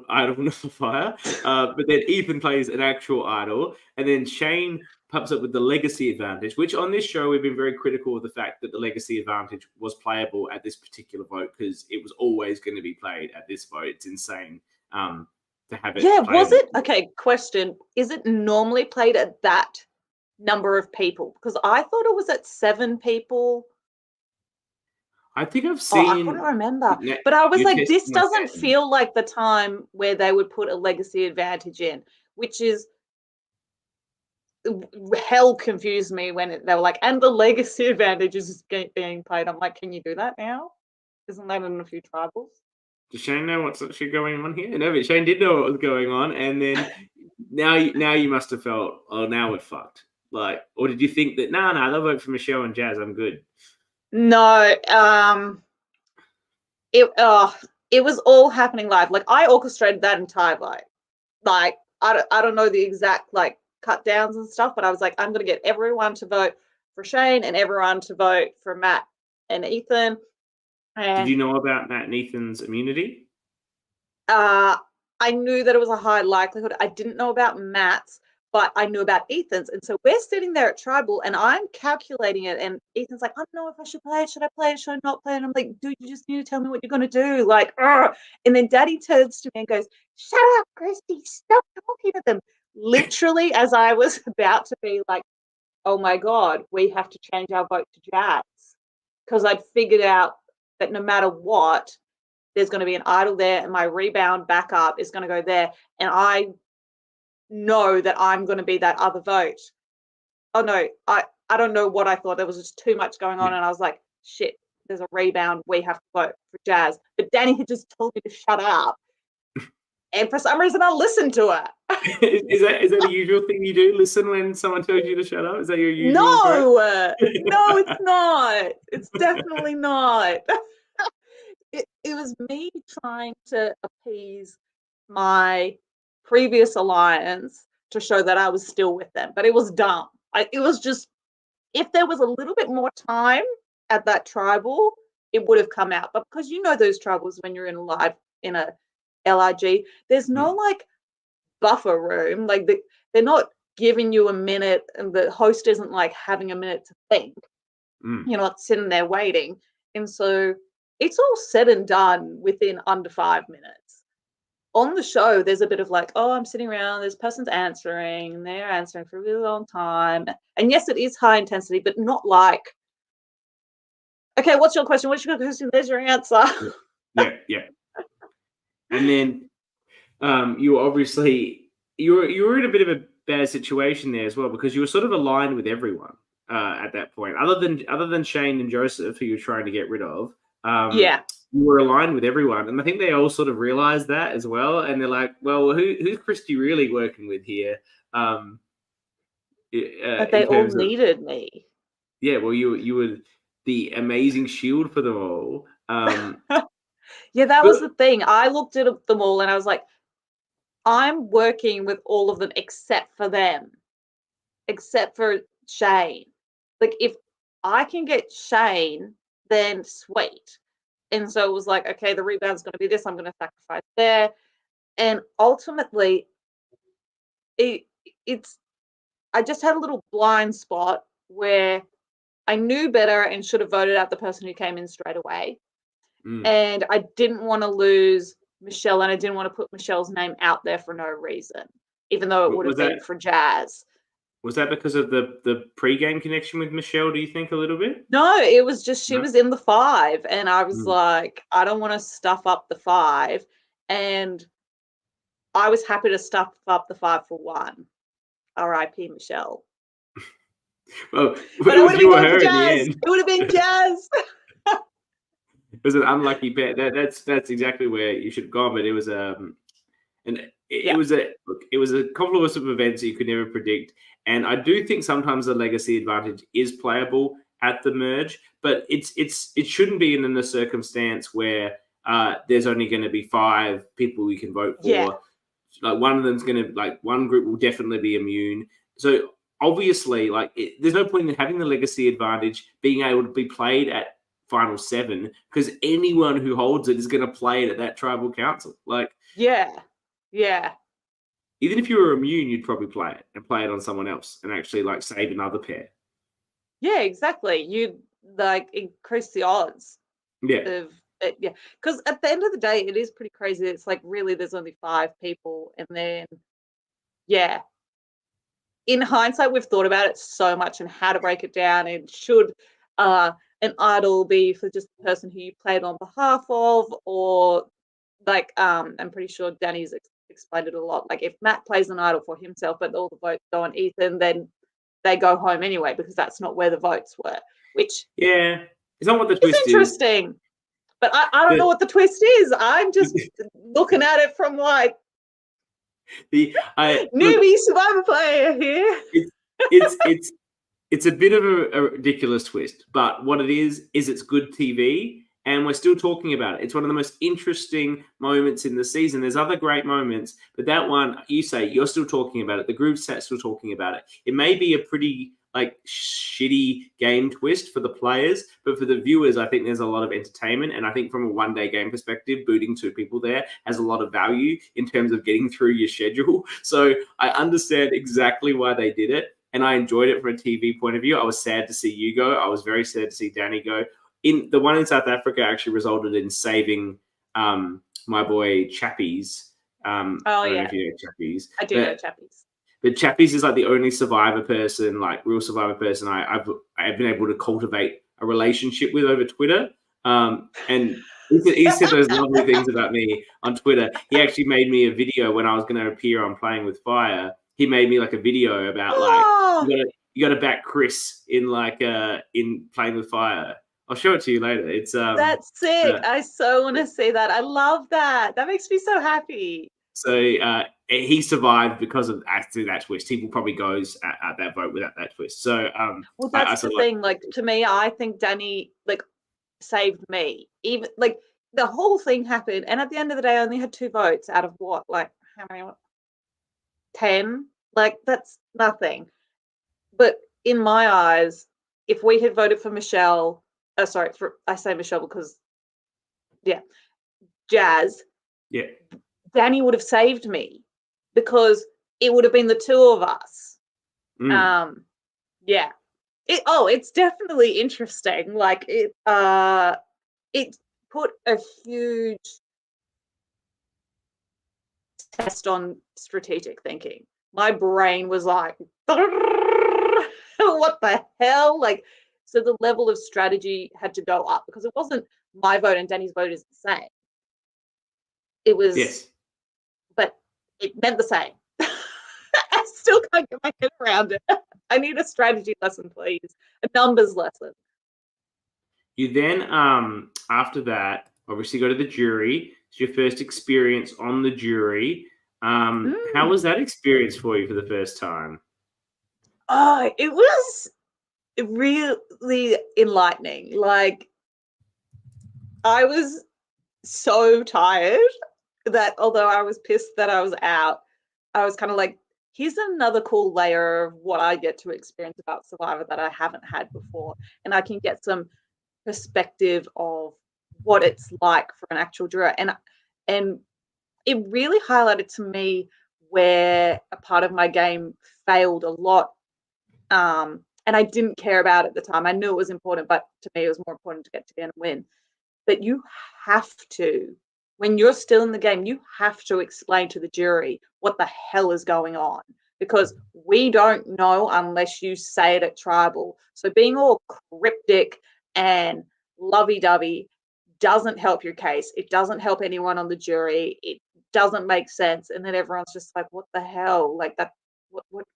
idol of fire, but then Ethan plays an actual idol, and then Shane pops up with the legacy advantage, which on this show we've been very critical of the fact that the legacy advantage was playable at this particular vote because it was always going to be played at this vote. It's insane to have it. Yeah, playable. was it? Okay, question. Is it normally played at that number of people? Because I thought it was at 7 people. I think I've seen. I couldn't remember, but I was like, this doesn't feel like the time where they would put a legacy advantage in, which is hell confused me when they were like, and the legacy advantage is being played. I'm like, can you do that now? Isn't that in a few tribals? Does Shane know what's actually going on here? No, but Shane did know what was going on, and then now you must have felt, oh, now we're fucked. Like, or did you think that no, they'll vote for Michelle and Jazz? I'm good. No, it was all happening live. Like, I orchestrated that entire vote. Like, I don't know the exact like cut downs and stuff, but I was like, I'm gonna get everyone to vote for Shane and everyone to vote for Matt and Ethan. And did you know about Matt and Ethan's immunity? I knew that it was a high likelihood. I didn't know about Matt's, but I knew about Ethan's. And so we're sitting there at Tribal and I'm calculating it. And Ethan's like, I don't know if I should play it. Should I play it? Should I not play it? And I'm like, dude, you just need to tell me what you're going to do. Like, and then Daddy turns to me and goes, shut up, Kristie. Stop talking to them. Literally, as I was about to be like, oh my God, we have to change our vote to Jazz. Because I'd figured out that no matter what, there's going to be an idol there and my rebound backup is going to go there. And I know that I'm going to be that other vote. Oh no, I don't know what I thought. There was just too much going on. And I was like, shit, there's a rebound. We have to vote for Jazz. But Danny had just told me to shut up. And for some reason I listened to her. Is that a usual thing you do? Listen when someone tells you to shut up? Is that your usual No, no, it's not. It's definitely not. It was me trying to appease my previous alliance to show that I was still with them, but it was dumb. It was just, if there was a little bit more time at that tribal, it would have come out. But because you know those tribals when you're in a LRG, there's no like buffer room. Like they're not giving you a minute, and the host isn't like having a minute to think. You're not sitting there waiting, and so it's all said and done within under 5 minutes. On the show, there's a bit of like, oh, I'm sitting around, this person's answering, and they're answering for a really long time. And yes, it is high intensity, but not like, okay, what's your question? What's your question? There's your answer. Yeah. And then you were obviously, you were in a bit of a bad situation there as well because you were sort of aligned with everyone at that point, other than Shane and Joseph, who you're trying to get rid of. You were aligned with everyone, and I think they all sort of realized that as well, and they're like, well, who's Kristie really working with here? But they all needed me. Yeah, well, you were the amazing shield for them all. Yeah, that was the thing. I looked at them all and I was like, I'm working with all of them except for them, except for Shane. Like, if I can get Shane, then sweet. And so it was like, okay, the rebound's going to be this. I'm going to sacrifice there. And ultimately, I just had a little blind spot where I knew better and should have voted out the person who came in straight away. And I didn't want to lose Michelle, and I didn't want to put Michelle's name out there for no reason, even though it would have been for Jazz. Was that because of the pre-game connection with Michelle, do you think, a little bit? No, it was just she was in the 5, and I was like, I don't want to stuff up the 5. And I was happy to stuff up the 5 for 1. R.I.P. Michelle. Well, But it I would was have you been or going her for in the Jazz. end. It would have been Jazz. It was an unlucky bet. That's exactly where you should have gone, but it was it was a confluence of events that you could never predict. And I do think sometimes the legacy advantage is playable at the merge, but it shouldn't be in a circumstance where there's only going to be 5 people you can vote for. Yeah. Like one of them's going to one group will definitely be immune. So obviously, there's no point in having the legacy advantage being able to be played at Final 7 because anyone who holds it is going to play it at that tribal council. Yeah. Even if you were immune, you'd probably play it and play it on someone else and actually save another pair. Yeah, exactly. You'd increase the odds Yeah. of it. Yeah. Because at the end of the day, it is pretty crazy. It's really there's only 5 people. And then, yeah. In hindsight, we've thought about it so much and how to break it down. And should an idol be for just the person who you played on behalf of, or I'm pretty sure Danny's explained it a lot. If Matt plays an idol for himself, but all the votes go on Ethan, then they go home anyway because that's not where the votes were. Which it's not what the twist is. Interesting, but I don't know what the twist is. I'm just looking at it from newbie Survivor player here. It's a bit of a ridiculous twist, but what it is it's good TV, and we're still talking about it. It's one of the most interesting moments in the season. There's other great moments, but that one, you're still talking about it. The group chat's still talking about it. It may be a pretty shitty game twist for the players, but for the viewers, I think there's a lot of entertainment. And I think from a one-day game perspective, booting 2 people there has a lot of value in terms of getting through your schedule. So I understand exactly why they did it, and I enjoyed it from a TV point of view. I was sad to see you go. I was very sad to see Danny go. In the one in South Africa actually resulted in saving my boy Chappies. I don't know if you know Chappies. I do know Chappies. But Chappies is the only Survivor person, real Survivor person I've been able to cultivate a relationship with over Twitter. And he said those lovely things about me on Twitter. He actually made me a video when I was going to appear on Playing with Fire. He made me a video about you got to back Chris in in Playing with Fire. I'll show it to you later. It's that's sick. I so want to see that. I love that. That makes me so happy. So he survived because of actually that twist. He will probably goes at that vote without that twist. So well, that's the thing. To me, I think Danny saved me. Even the whole thing happened, and at the end of the day, I only had 2 votes out of what? How many? 10? That's nothing. But in my eyes, if we had voted for Michelle, I say Michelle because Jazz. Yeah. Danny would have saved me because it would have been the 2 of us. Yeah. It's definitely interesting. It put a huge test on strategic thinking. My brain was like, what the hell? So the level of strategy had to go up because it wasn't my vote and Danny's vote is the same. It was, yes, but it meant the same. I still can't get my head around it. I need a strategy lesson, please. A numbers lesson. You then, after that, obviously go to the jury. It's your first experience on the jury. How was that experience for you for the first time? Oh, it was really enlightening. I was so tired that although I was pissed that I was out, I was kind of here's another cool layer of what I get to experience about Survivor that I haven't had before. And I can get some perspective of what it's like for an actual juror. And it really highlighted to me where a part of my game failed a lot. And I didn't care about it at the time. I knew it was important, but to me, it was more important to get to the end and win. But you have to, when you're still in the game, you have to explain to the jury what the hell is going on, because we don't know unless you say it at tribal. So being all cryptic and lovey-dovey doesn't help your case. It doesn't help anyone on the jury. It doesn't make sense. And then everyone's just like, what the hell?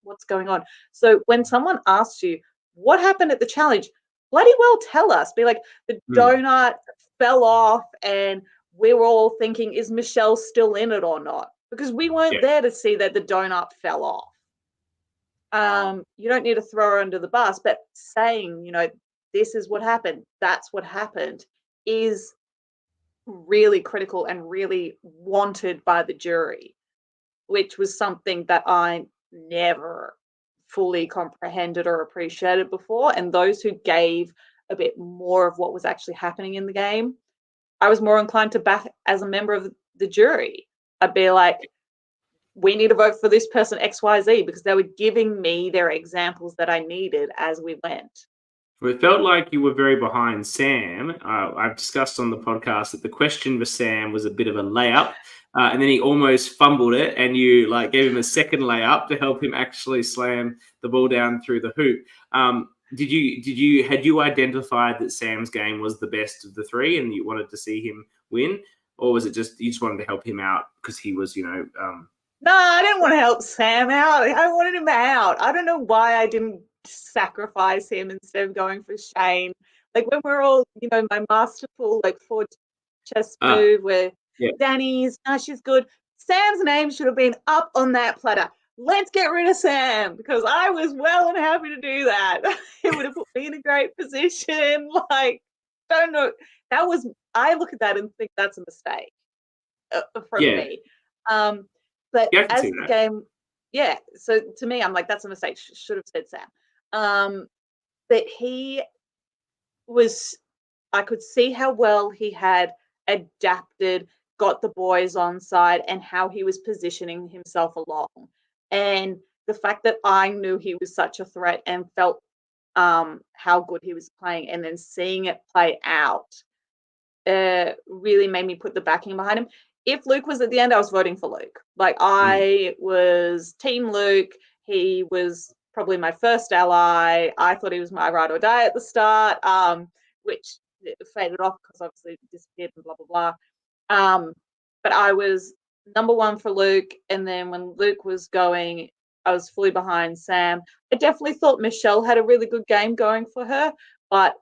What's going on? So when someone asks you, what happened at the challenge? Bloody well tell us. Be like, the donut fell off and we were all thinking, is Michelle still in it or not? Because we weren't there to see that the donut fell off. You don't need to throw her under the bus, but saying, you know, this is what happened, that's what happened, is really critical and really wanted by the jury, which was something that I never fully comprehended or appreciated before. And those who gave a bit more of what was actually happening in the game, I was more inclined to back as a member of the jury. I'd be like, we need to vote for this person XYZ, because they were giving me their examples that I needed as we went. Well, it felt like you were very behind Sam. I've discussed on the podcast that the question for Sam was a bit of a layup, and then he almost fumbled it, and you like gave him a second layup to help him actually slam the ball down through the hoop. Had you identified that Sam's game was the best of the three, and you wanted to see him win, or was it just you just wanted to help him out because he was, No, I didn't want to help Sam out. I wanted him out. I don't know why I didn't sacrifice him instead of going for Shane. Like when we're all, my masterful, like 4 chess move where Danny's, she's good. Sam's name should have been up on that platter. Let's get rid of Sam, because I was well and happy to do that. It would have put me in a great position. Like, don't know. I look at that and think that's a mistake from me. But as the game, so to me, I'm like, that's a mistake. Should have said Sam. But he was, I could see how well he had adapted, got the boys on side, and how he was positioning himself along. And the fact that I knew he was such a threat and felt how good he was playing, and then seeing it play out really made me put the backing behind him. If Luke was at the end, I was voting for Luke. Like, I was team Luke. He was probably my first ally. I thought he was my ride or die at the start, which faded off because obviously it disappeared and blah, blah, blah. But I was number one for Luke. And then when Luke was going, I was fully behind Sam. I definitely thought Michelle had a really good game going for her. But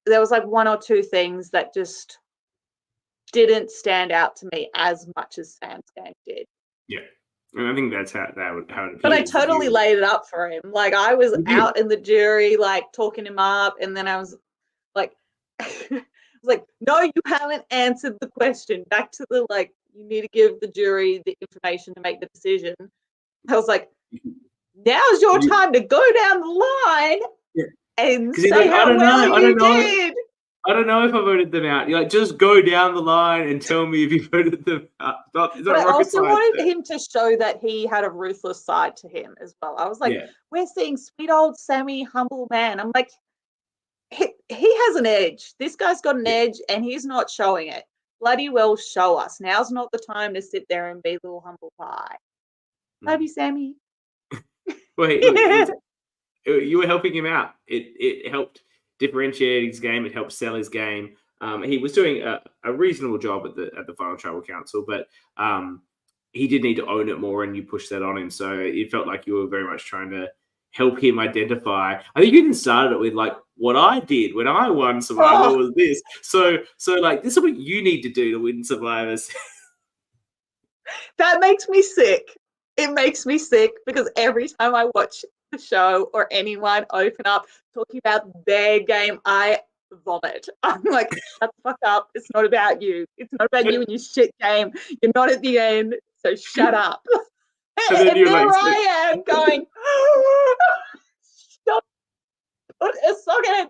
there was like 1 or 2 things that just didn't stand out to me as much as Sam's game did. Yeah. And I think that's how it But I totally laid it up for him. Like, I was out in the jury, like, talking him up, and then I was like, no, you haven't answered the question. Back to the, like, you need to give the jury the information to make the decision. I was like, now's your time to go down the line and say like, how well you did. I don't know if I voted them out. You're like, just go down the line and tell me if you voted them out. But I also wanted him to show that he had a ruthless side to him as well. I was like, we're seeing sweet old Sammy, humble man. I'm like, he has an edge. This guy's got an edge, and he's not showing it. Bloody well show us. Now's not the time to sit there and be a little humble pie. Love you, Sammy. Well, look, you were helping him out. It helped differentiate his game. It helped sell his game. He was doing a reasonable job at the Final Tribal Council, but he did need to own it more, and you pushed that on him. So it felt like you were very much trying to help him identify. I think you even started it with like, what I did when I won Survivor was this. So like, this is what you need to do to win Survivors. That makes me sick. It makes me sick because every time I watch the show or anyone open up talking about their game, I vomit. I'm like, shut the fuck up. It's not about you. It's not about you and your shit game. You're not at the end, so shut up. And there like, I am going, stop, put a sock in it,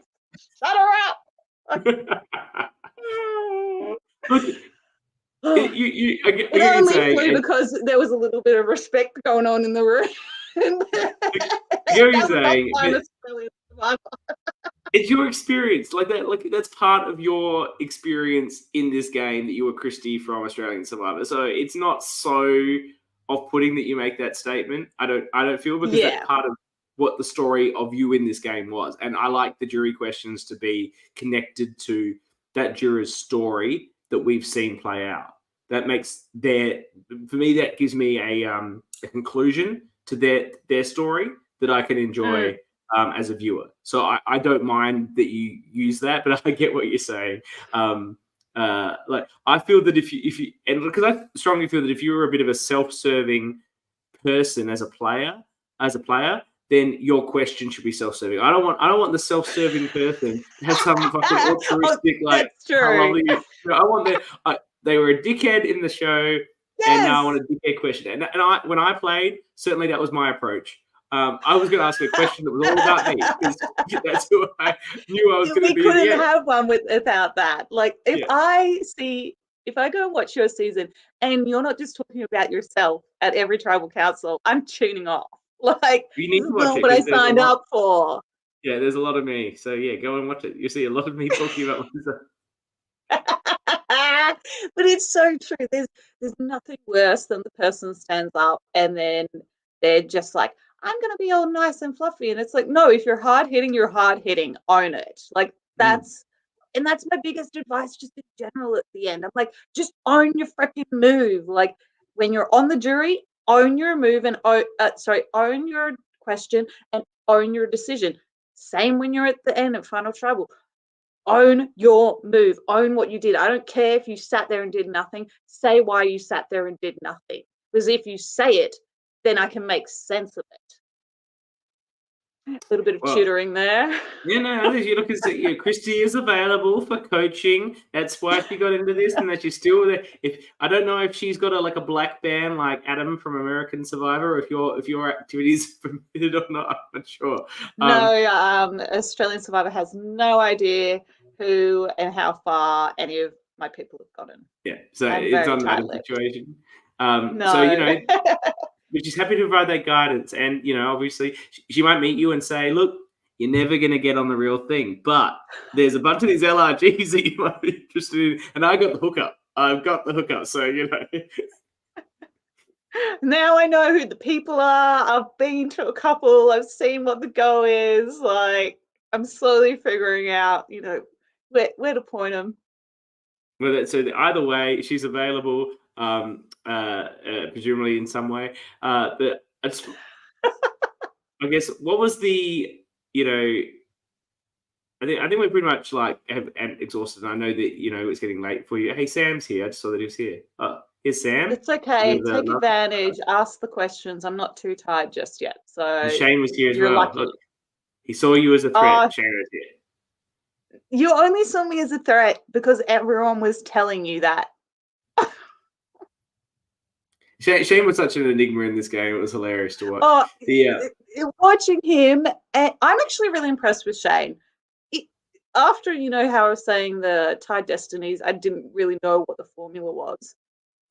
shut her up. Look, it only flew because there was a little bit of respect going on in the room. You're saying it's your experience, like that. Like, that's part of your experience in this game, that you were Kristie from Australian Survivor. So it's not so off-putting that you make that statement. I don't feel, because that's part of what the story of you in this game was. And I like the jury questions to be connected to that juror's story that we've seen play out. That makes for me, that gives me a conclusion to their story that I can enjoy as a viewer. So I don't mind that you use that, but I get what you're saying. Like I feel that if you and because I strongly feel that if you were a bit of a self-serving person as a player, then your question should be self-serving. I don't want the self-serving person to have some fucking altruistic like. That's true. I want they were a dickhead in the show, and now I want a dickhead question. And I when I played, certainly that was my approach. I was going to ask a question that was all about me because that's who I knew I was going to be. We couldn't have one without that. Like if I go and watch your season and you're not just talking about yourself at every tribal council, I'm tuning off. Like you need to watch not what I signed up for. Yeah, there's a lot of me. So yeah, go and watch it. You see a lot of me talking about myself. But it's so true. There's nothing worse than the person stands up and then they're just like, I'm going to be all nice and fluffy. And it's like, no, if you're hard hitting, you're hard hitting. Own it. Like that's my biggest advice just in general at the end. I'm like, just own your freaking move. Like when you're on the jury, own your move and own your question and own your decision. Same when you're at the end of Final Tribal. Own your move. Own what you did. I don't care if you sat there and did nothing. Say why you sat there and did nothing. Because if you say it, then I can make sense of it. A little bit of tutoring there. Yeah, no, you look at Kristie is available for coaching. That's why she got into this, and that she's still there. If I don't know if she's got a black band like Adam from American Survivor, if your activities permitted or not, I'm not sure. No, Australian Survivor has no idea who and how far any of my people have gotten. Yeah, so it's on that situation. No. So but she's happy to provide that guidance, and obviously she might meet you and say, "Look, you're never going to get on the real thing, but there's a bunch of these LRGs that you might be interested in." And I got the hookup. I've got the hookup, so Now I know who the people are. I've been to a couple. I've seen what the go is. Like I'm slowly figuring out, where to point them. Well, so either way, she's available. Presumably in some way. But I guess what was the I think we're pretty much have exhausted. I know that it's getting late for you. Hey, Sam's here. I just saw that he was here. Here's Sam. It's okay. Take advantage. Ask the questions. I'm not too tired just yet. So and Shane was here as well. Lucky. Look, he saw you as a threat. Shane was here. You only saw me as a threat because everyone was telling you that. Shane was such an enigma in this game. It was hilarious to watch. Watching him, and I'm actually really impressed with Shane. After how I was saying the Tide Destinies, I didn't really know what the formula was.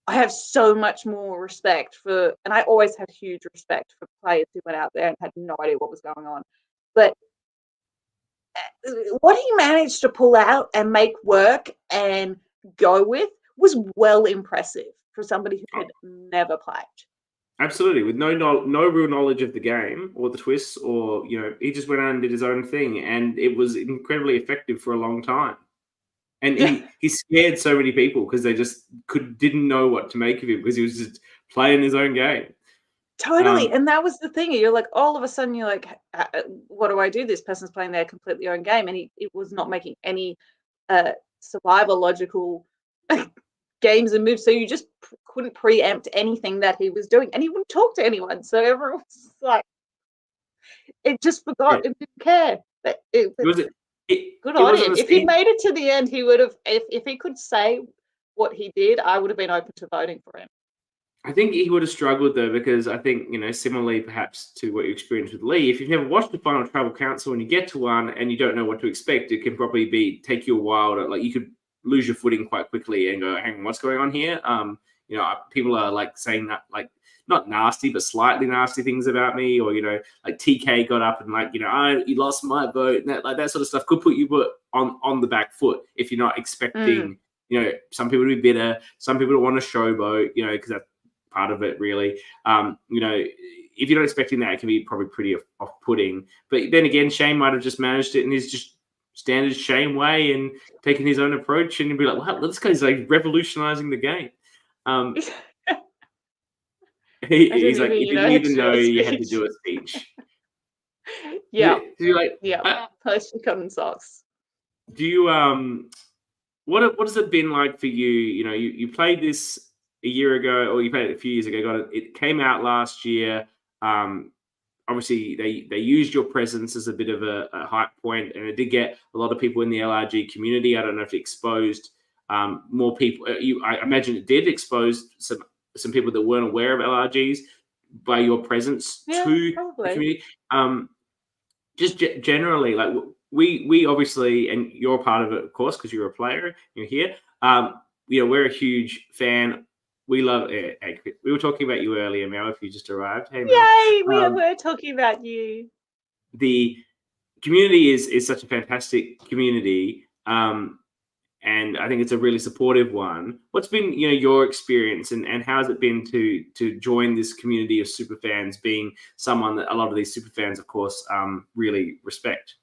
I have so much more respect for, and I always had huge respect for players who went out there and had no idea what was going on. But what he managed to pull out and make work and go with was well impressive for somebody who had never played. Absolutely, with no real knowledge of the game or the twists, or he just went out and did his own thing, and it was incredibly effective for a long time. And he scared so many people because they just didn't know what to make of him because he was just playing his own game. Totally, and that was the thing. You're like, all of a sudden, you're like, what do I do? This person's playing their completely own game, and it was not making any survivor logical games and moves, so you just couldn't preempt anything that he was doing, and he wouldn't talk to anyone, so everyone was like, it just forgot and didn't care. But good on him. If he made it to the end, he would have, if he could say what he did, I would have been open to voting for him. I think he would have struggled though, because I think, similarly perhaps to what you experienced with Lee, if you've never watched the Final Tribal Council and you get to one and you don't know what to expect, it can probably take you a while to, you could lose your footing quite quickly and go, hang on, what's going on here? People are saying that, not nasty, but slightly nasty things about me, or, TK got up and you lost my vote, and that sort of stuff could put you on the back foot if you're not expecting, some people to be bitter, some people to want to showboat, because that's part of it really. If you're not expecting that, it can be probably pretty off-putting. But then again, Shane might have just managed it in his just standard Shane way and taking his own approach, and you'd be like, wow, this guy's revolutionizing the game. He's like, even he you know didn't how to even do know a you had to speech. do a speech. Yeah, So you're like, yeah. Post cotton socks. do you what has it been like for you? You know, you played this a year ago, or you played it a few years ago. Got it. It came out last year. Obviously, they used your presence as a bit of a hype point, and it did get a lot of people in the LRG community. I don't know if it exposed more people. I imagine it did expose some people that weren't aware of LRGs by your presence Yeah, to the probably. community. Just generally, like we obviously, and you're a part of it, of course, because you're a player, you're here. You know, we're a huge fan. We love it. We were talking about you earlier, Mel. If you just arrived, hey Mel. Yay! We're talking about you. The community is such a fantastic community, and I think it's a really supportive one. What's been your experience, and how has it been to join this community of super fans, being someone that a lot of these super fans, of course, really respect?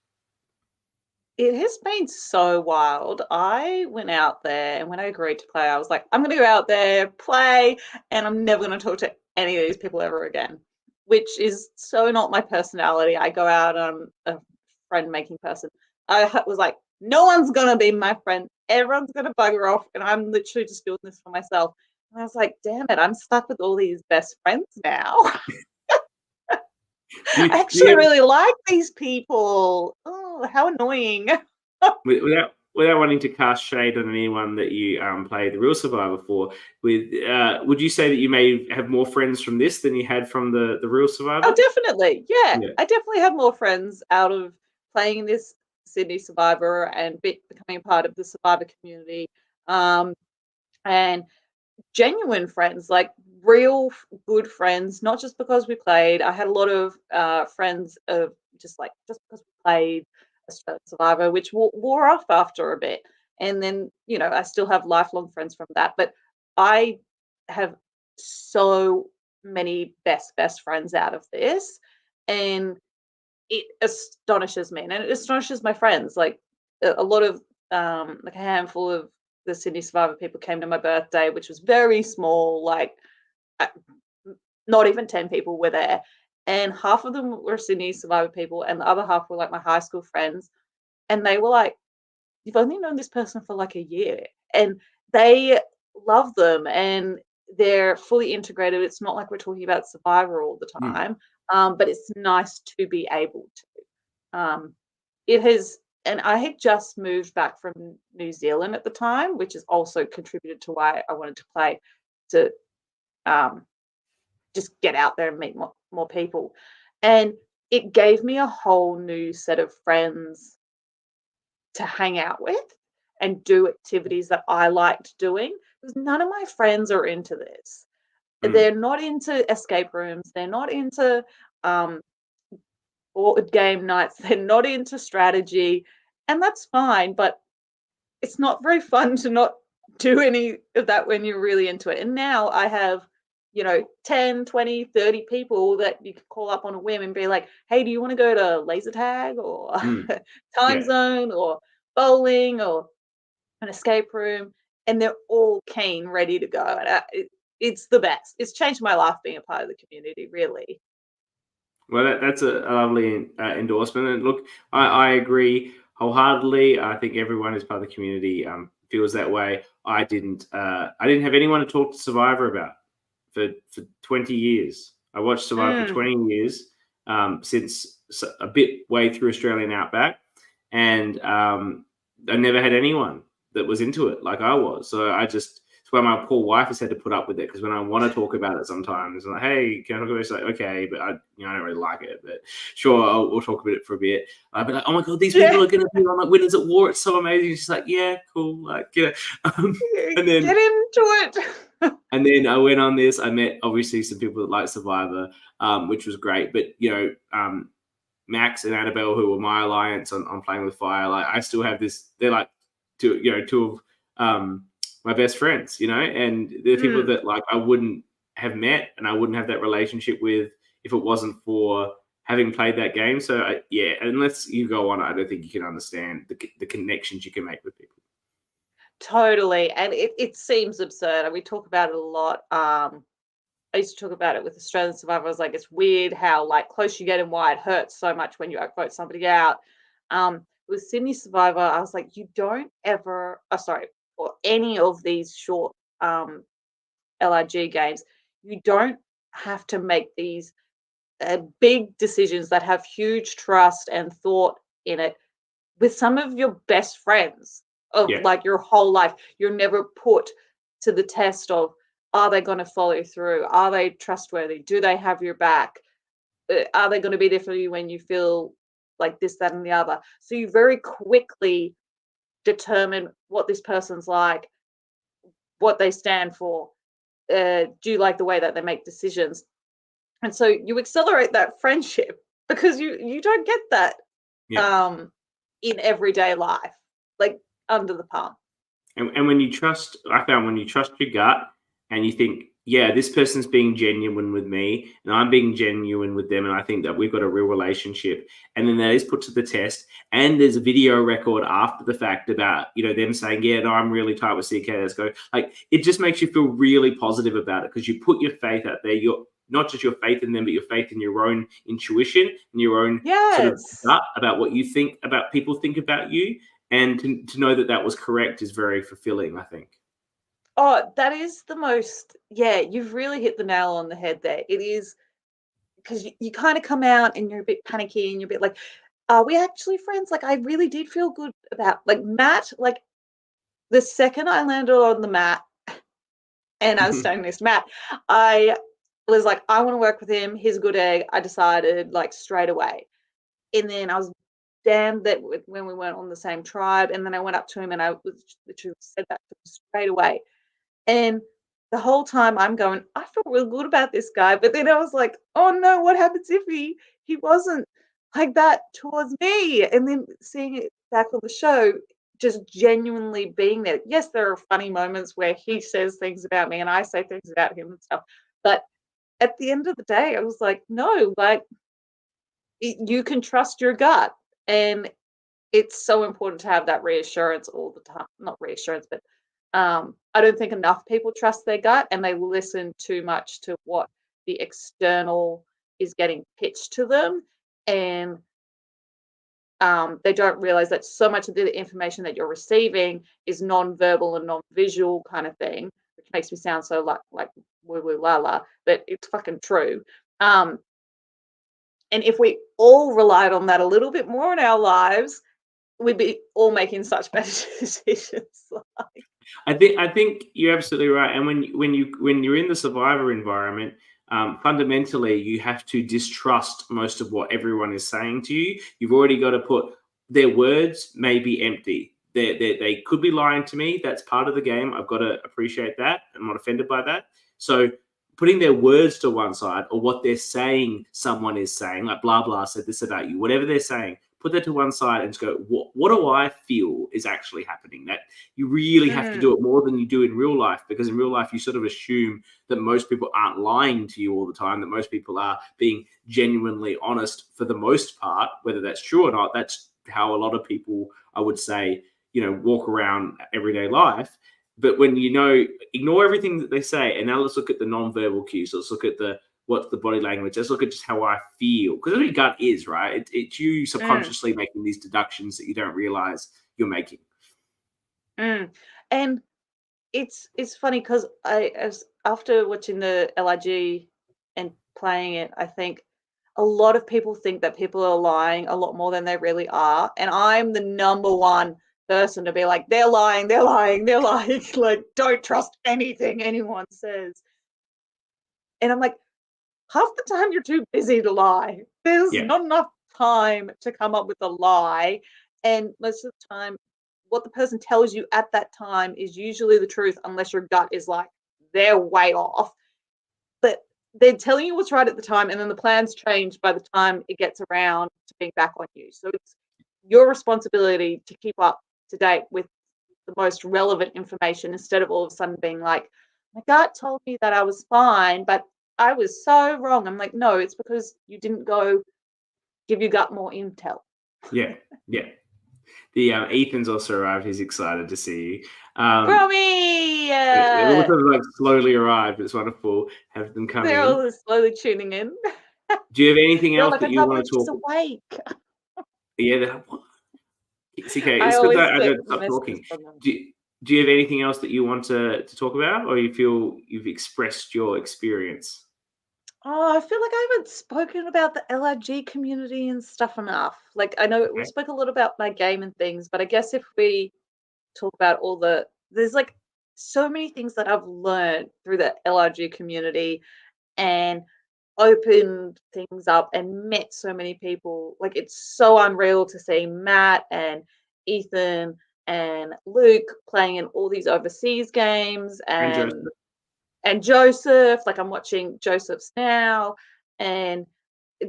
It has been so wild. I went out there, and when I agreed to play, I was like, I'm going to go out there, play, and I'm never going to talk to any of these people ever again, which is so not my personality. I go out, and I'm a friend-making person. I was like, no one's going to be my friend. Everyone's going to bugger off, and I'm literally just doing this for myself. And I was like, damn it, I'm stuck with all these best friends now. I actually really like these people. Oh, how annoying. Without wanting to cast shade on anyone that you play the Real Survivor for, would you say that you may have more friends from this than you had from the Real Survivor? Oh, definitely. Yeah. I definitely have more friends out of playing in this Syndey Survivor and becoming a part of the Survivor community. And genuine friends, like real good friends, not just because we played. I had a lot of friends of just because we played Australian Survivor, which wore off after a bit. And then, I still have lifelong friends from that. But I have so many best friends out of this. And it astonishes me, and it astonishes my friends. Like a lot of like a handful of the Syndey Survivor people came to my birthday, which was very small, like not even 10 people were there. And half of them were Syndey Survivor people, and the other half were like my high school friends. And they were like, you've only known this person for like a year. And they love them, and they're fully integrated. It's not like we're talking about Survivor all the time, but it's nice to be able to. It has, and I had just moved back from New Zealand at the time, which has also contributed to why I wanted to play, to just get out there and meet more people. And it gave me a whole new set of friends to hang out with and do activities that I liked doing, because none of my friends are into this. They're not into escape rooms. They're not into board game nights. They're not into strategy, and that's fine, but it's not very fun to not do any of that when you're really into it. And now I have 10, 20, 30 people that you can call up on a whim and be like, hey, do you want to go to laser tag or time zone or bowling or an escape room? And they're all keen, ready to go. And it's the best. It's changed my life being a part of the community, really. Well, that's a lovely endorsement. And look, I agree wholeheartedly. I think everyone who's part of the community feels that way. I didn't have anyone to talk to Survivor about for 20 years. I watched Survivor for 20 years, since a bit way through Australian Outback, and I never had anyone that was into it like I was. So it's why my poor wife has had to put up with it, because when I want to talk about it sometimes, I'm like, hey, can I talk about it? She's like, okay, but I don't really like it, but sure, we'll talk about it for a bit. I'd be like, oh my God, these people are going to be on like Winners at War. It's so amazing. She's like, yeah, cool. Like, and then get into it. And then I went on this. I met obviously some people that like Survivor, which was great. But Max and Annabelle, who were my alliance on Playing with Fire, like I still have this. They're like two of my best friends, and they're people that like I wouldn't have met and I wouldn't have that relationship with if it wasn't for having played that game. So unless you go on, I don't think you can understand the connections you can make with people. Totally. And it seems absurd. And we talk about it a lot. I used to talk about it with Australian Survivor. I was like, it's weird how like close you get and why it hurts so much when you vote somebody out. With Syndey Survivor, I was like, you don't ever, or any of these short LRG games, you don't have to make these big decisions that have huge trust and thought in it with some of your best friends of like your whole life. You're never put to the test of, are they going to follow through? Are they trustworthy? Do they have your back? Are they going to be there for you when you feel like this, that, and the other? So you very quickly determine what this person's like, what they stand for. Do you like the way that they make decisions? And so you accelerate that friendship because you don't get that in everyday life, like under the palm. And when you trust, I found when you trust your gut and you think, yeah, this person's being genuine with me and I'm being genuine with them, and I think that we've got a real relationship, and then that is put to the test, and there's a video record after the fact about, you know, them saying, yeah, no, I'm really tight with CK, let's go. Like, it just makes you feel really positive about it because you put your faith out there. You're not just your faith in them, but your faith in your own intuition and your own sort of gut about what you think about people think about you. And to know that that was correct is very fulfilling, I think. Oh, that is the most, you've really hit the nail on the head there. It is, because you kind of come out and you're a bit panicky and you're a bit like, are we actually friends? Like, I really did feel good about, like, Matt, like, the second I landed on the mat and I was staying next to Matt, I was like, I want to work with him. He's a good egg. I decided, like, straight away. And then I was damned that when we weren't on the same tribe, and then I went up to him and I was literally said that to him straight away. And the whole time I'm going, I feel real good about this guy. But then I was like, oh no, what happens if he wasn't like that towards me? And then seeing it back on the show, just genuinely being there. Yes, there are funny moments where he says things about me and I say things about him and stuff. But at the end of the day, I was like, no, like, you can trust your gut. And it's so important to have that reassurance all the time. Not reassurance, but I don't think enough people trust their gut, and they listen too much to what the external is getting pitched to them. And they don't realize that so much of the information that you're receiving is non-verbal and non-visual kind of thing, which makes me sound so like woo woo la la, but it's fucking true. And if we all relied on that a little bit more in our lives, we'd be all making such better decisions. I think you're absolutely right. And when you're in the Survivor environment, fundamentally you have to distrust most of what everyone is saying to you. You've already got to put their words may be empty. They could be lying to me. That's part of the game. I've got to appreciate that. I'm not offended by that. So putting their words to one side, or what they're saying, someone is saying, like blah blah said this about you, whatever they're saying, put that to one side and just go, what do I feel is actually happening? That you really have to do it more than you do in real life, because in real life you sort of assume that most people aren't lying to you all the time, that most people are being genuinely honest for the most part. Whether that's true or not, that's how a lot of people, I would say, walk around everyday life. But when ignore everything that they say, and now let's look at the non-verbal cues. Let's look at what's the body language. Let's look at just how I feel, because that's what your gut is, right? It's you subconsciously making these deductions that you don't realize you're making. And it's funny because after watching the LRG and playing it, I think a lot of people think that people are lying a lot more than they really are, and I'm the number one person to be like, they're lying, like, don't trust anything anyone says. And I'm like, half the time you're too busy to lie. There's not enough time to come up with a lie, and most of the time what the person tells you at that time is usually the truth, unless your gut is like, they're way off. But they're telling you what's right at the time, and then the plans change by the time it gets around to being back on you. So it's your responsibility to keep up to date with the most relevant information, instead of all of a sudden being like, my gut told me that I was fine, but I was so wrong. I'm like, no, it's because you didn't go give your gut more intel. Yeah. The Ethan's also arrived. He's excited to see you. Romy! They've also like slowly arrived. It's wonderful. Have them come They're in. all slowly tuning in. Do you have anything They're else like, that I you can't want believe to she's talk? awake. Yeah, it's okay. I It's good always that I get don't stop messages talking. from them. Do you have anything else that you want to talk about, or you feel you've expressed your experience? Oh, I feel like I haven't spoken about the LRG community and stuff enough. Like, I know we Okay. spoke a lot about my game and things, but I guess if we talk about there's like so many things that I've learned through the LRG community and opened things up and met so many people. Like, it's so unreal to see Matt and Ethan and Luke playing in all these overseas games And Joseph. and Joseph. Like, I'm watching Joseph's now and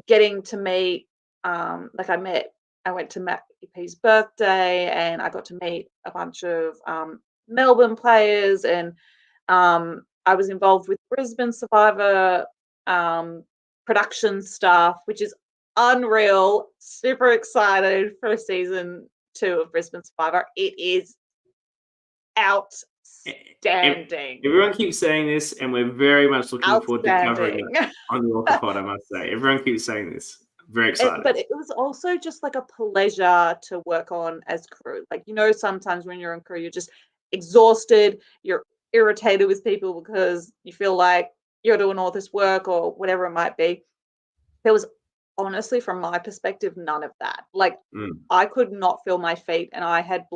getting to meet like I went to Matt EP's birthday and I got to meet a bunch of Melbourne players and I was involved with Brisbane Survivor production stuff, which is unreal. Super excited for season 2 of Brisbane Survivor. It is outstanding. Everyone keeps saying this, and we're very much looking forward to covering Outstanding. it on the ORCA pod, I must say. Everyone keeps saying this. Very excited. But it was also just like a pleasure to work on as crew. Like, you know, sometimes when you're on crew, you're just exhausted, you're irritated with people because you feel like you're doing all this work or whatever it might be. There was honestly, from my perspective, none of that. Like, I could not feel my feet, and I had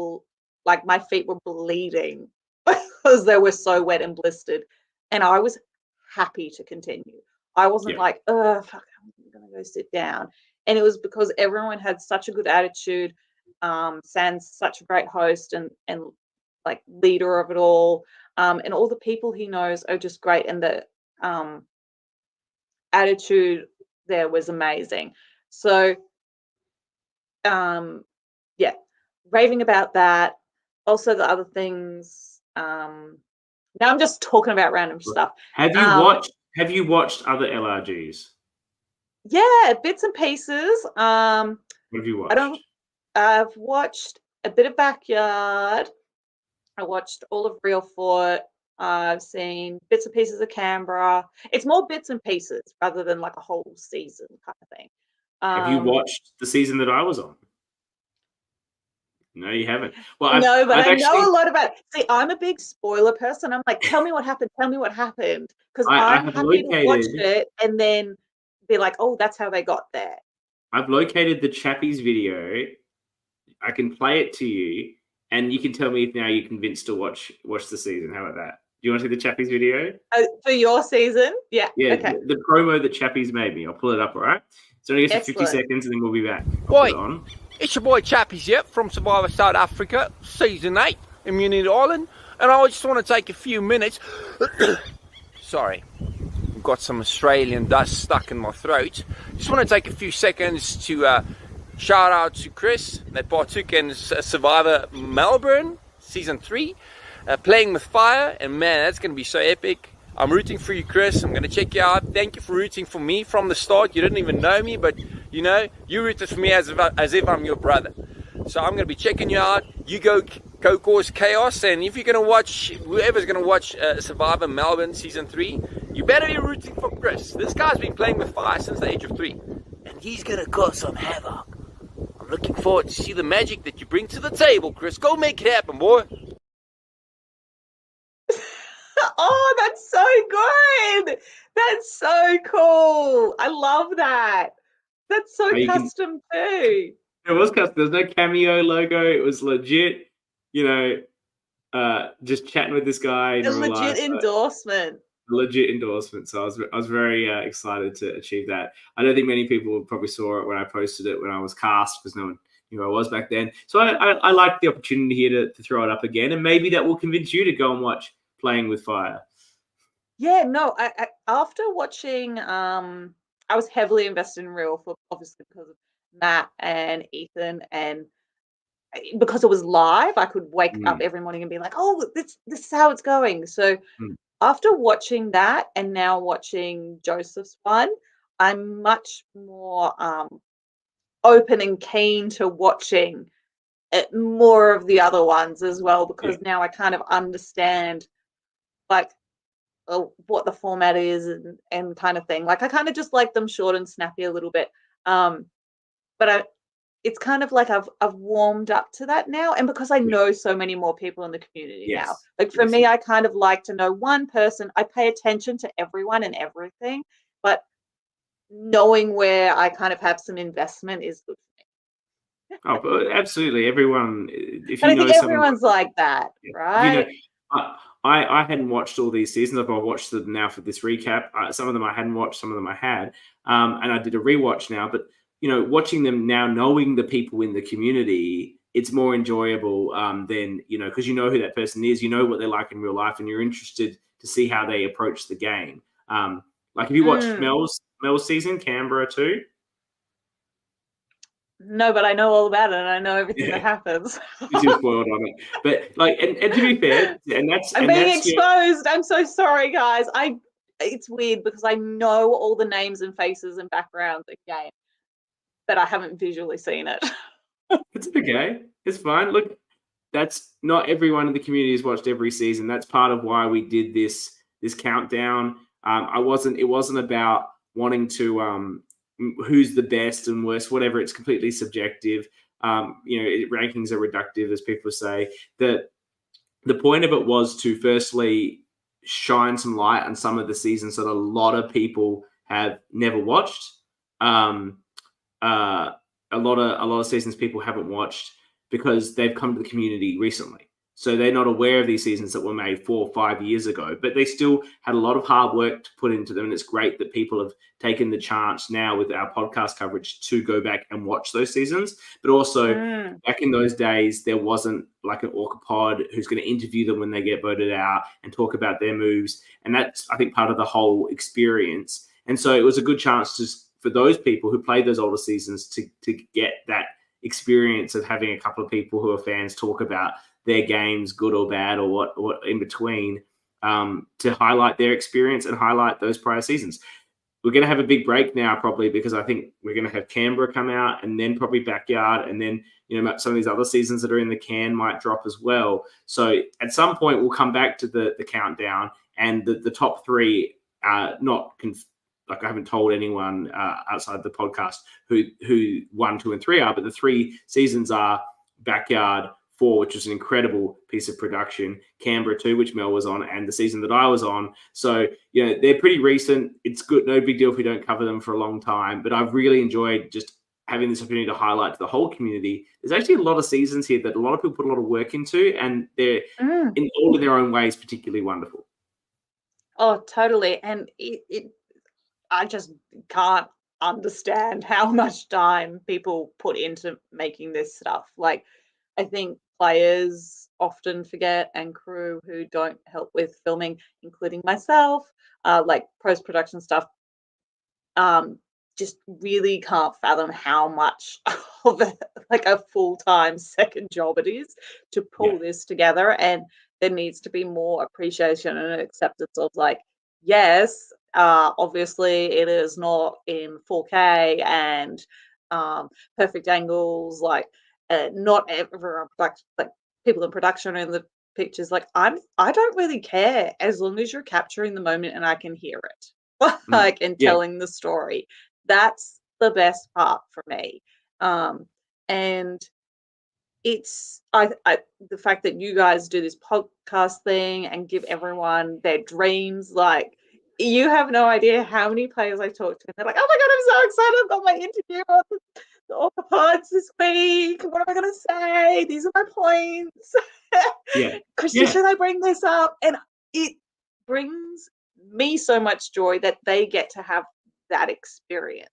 like my feet were bleeding because they were so wet and blistered, and I was happy to continue. I wasn't like, oh, fuck, I'm gonna go sit down. And it was because everyone had such a good attitude. Sam's such a great host and like leader of it all. And all the people he knows are just great, and the attitude there was amazing. So yeah, raving about that. Also the other things, now I'm just talking about random stuff. Have you watched other LRGs? Yeah, bits and pieces. What have you watched? I've watched a bit of Backyard. I watched all of Real Fort. I've seen bits and pieces of Canberra. It's more bits and pieces rather than like a whole season kind of thing. Have you watched the season that I was on? No, you haven't. Well, No, but I've I actually know a lot about it. See, I'm a big spoiler person. I'm like, tell me what happened. Tell me what happened. Because I'm have happy to watch located. it and then be like, oh, that's how they got there. I've located the Chappies video. I can play it to you, and you can tell me if now you're convinced to watch the season. How about that? Do you want to see the Chappies video? For your season? Yeah. Yeah, Okay. the promo that Chappies made me. I'll pull it up, all right? So only gets 50 seconds, and then we'll be back. I'll put it on. It's your boy Chappies here from Survivor South Africa, Season 8, Immunity Island, and I just want to take a few minutes. Sorry, I've got some Australian dust stuck in my throat. Just want to take a few seconds to shout out to Chris that partook in Survivor Melbourne, Season 3, playing with fire, and man, that's going to be so epic. I'm rooting for you, Chris. I'm going to check you out. Thank you for rooting for me from the start. You didn't even know me, but you know, you rooted for me as if I'm your brother. So I'm going to be checking you out. You go cause chaos. And if you're going to watch, whoever's going to watch Survivor Melbourne Season 3, you better be rooting for Chris. This guy's been playing with fire since the age of 3. And he's going to cause some havoc. I'm looking forward to see the magic that you bring to the table, Chris. Go make it happen, boy. Oh, that's so good. That's so cool. I love that. That's so custom too. It was custom. There's no cameo logo. It was legit, you know, just chatting with this guy. A legit endorsement. Legit endorsement. So I was very excited to achieve that. I don't think many people probably saw it when I posted it when I was cast because no one knew who I was back then. So I liked the opportunity here to throw it up again, and maybe that will convince you to go and watch Playing with Fire. Yeah, no, I after watching, I was heavily invested in Real Foot, obviously because of Matt and Ethan, and because it was live, I could wake up every morning and be like, oh, this is how it's going. So after watching that and now watching Joseph's one, I'm much more open and keen to watching more of the other ones as well, because now I kind of understand like what the format is and kind of thing. Like I kind of just like them short and snappy a little bit. But it's kind of like I've warmed up to that now, and because I know so many more people in the community now. Like for me, I kind of like to know one person. I pay attention to everyone and everything, but knowing where I kind of have some investment is good for me. Oh, but absolutely. Everyone, if But you I think know someone, everyone's like that, right? if you know, I hadn't watched all these seasons. I've watched them now for this recap. Some of them I hadn't watched, some of them I had, and I did a rewatch now. But you know, watching them now, knowing the people in the community, it's more enjoyable than, you know, because you know who that person is, you know what they're like in real life, and you're interested to see how they approach the game. Like, have you watched Mel's season, Canberra too? No, but I know all about it, and I know everything that happens. Too spoiled on it, but like, and to be fair, and that's I'm and being that's exposed. I'm so sorry, guys. It's weird because I know all the names and faces and backgrounds again, but I haven't visually seen it. It's okay. It's fine. Look, that's not everyone in the community has watched every season. That's part of why we did this countdown. It wasn't about wanting to who's the best and worst, whatever. It's completely subjective. You know, rankings are reductive, as people say. The point of it was to firstly shine some light on some of the seasons that a lot of people have never watched. A lot of seasons people haven't watched because they've come to the community recently. So they're not aware of these seasons that were made 4 or 5 years ago, but they still had a lot of hard work to put into them. And it's great that people have taken the chance now with our podcast coverage to go back and watch those seasons. But also back in those days, there wasn't like an ORCA pod who's going to interview them when they get voted out and talk about their moves. And that's, I think, part of the whole experience. And so it was a good chance for those people who played those older seasons to get that experience of having a couple of people who are fans talk about their games, good or bad, or what in between, to highlight their experience and highlight those prior seasons. We're going to have a big break now, probably, because I think we're going to have Canberra come out, and then probably Backyard, and then, you know, some of these other seasons that are in the can might drop as well. So at some point, we'll come back to the countdown, and the top three are not like, I haven't told anyone outside the podcast who 1, 2, and 3 are, but the 3 seasons are Backyard 4, which was an incredible piece of production, Canberra 2, which Mel was on, and the season that I was on. So, you know, they're pretty recent. It's good, no big deal if we don't cover them for a long time, but I've really enjoyed just having this opportunity to highlight to the whole community. There's actually a lot of seasons here that a lot of people put a lot of work into, and they're in all of their own ways particularly wonderful. Oh, totally. And I just can't understand how much time people put into making this stuff. Like, I think players often forget, and crew who don't help with filming, including myself, like post-production stuff, just really can't fathom how much of a full-time second job it is to pull this together. And there needs to be more appreciation and acceptance of, like, yes, obviously it is not in 4K and perfect angles, like not everyone like people in production are in the pictures. Like, I don't really care as long as you're capturing the moment and I can hear it, like, and telling the story. That's the best part for me. And it's the fact that you guys do this podcast thing and give everyone their dreams. Like, you have no idea how many players I talk to, and they're like, "Oh my god, I'm so excited! I've got my interview on the ORCA pods this week. What am I going to say? These are my points." Kristie, should I bring this up? And it brings me so much joy that they get to have that experience,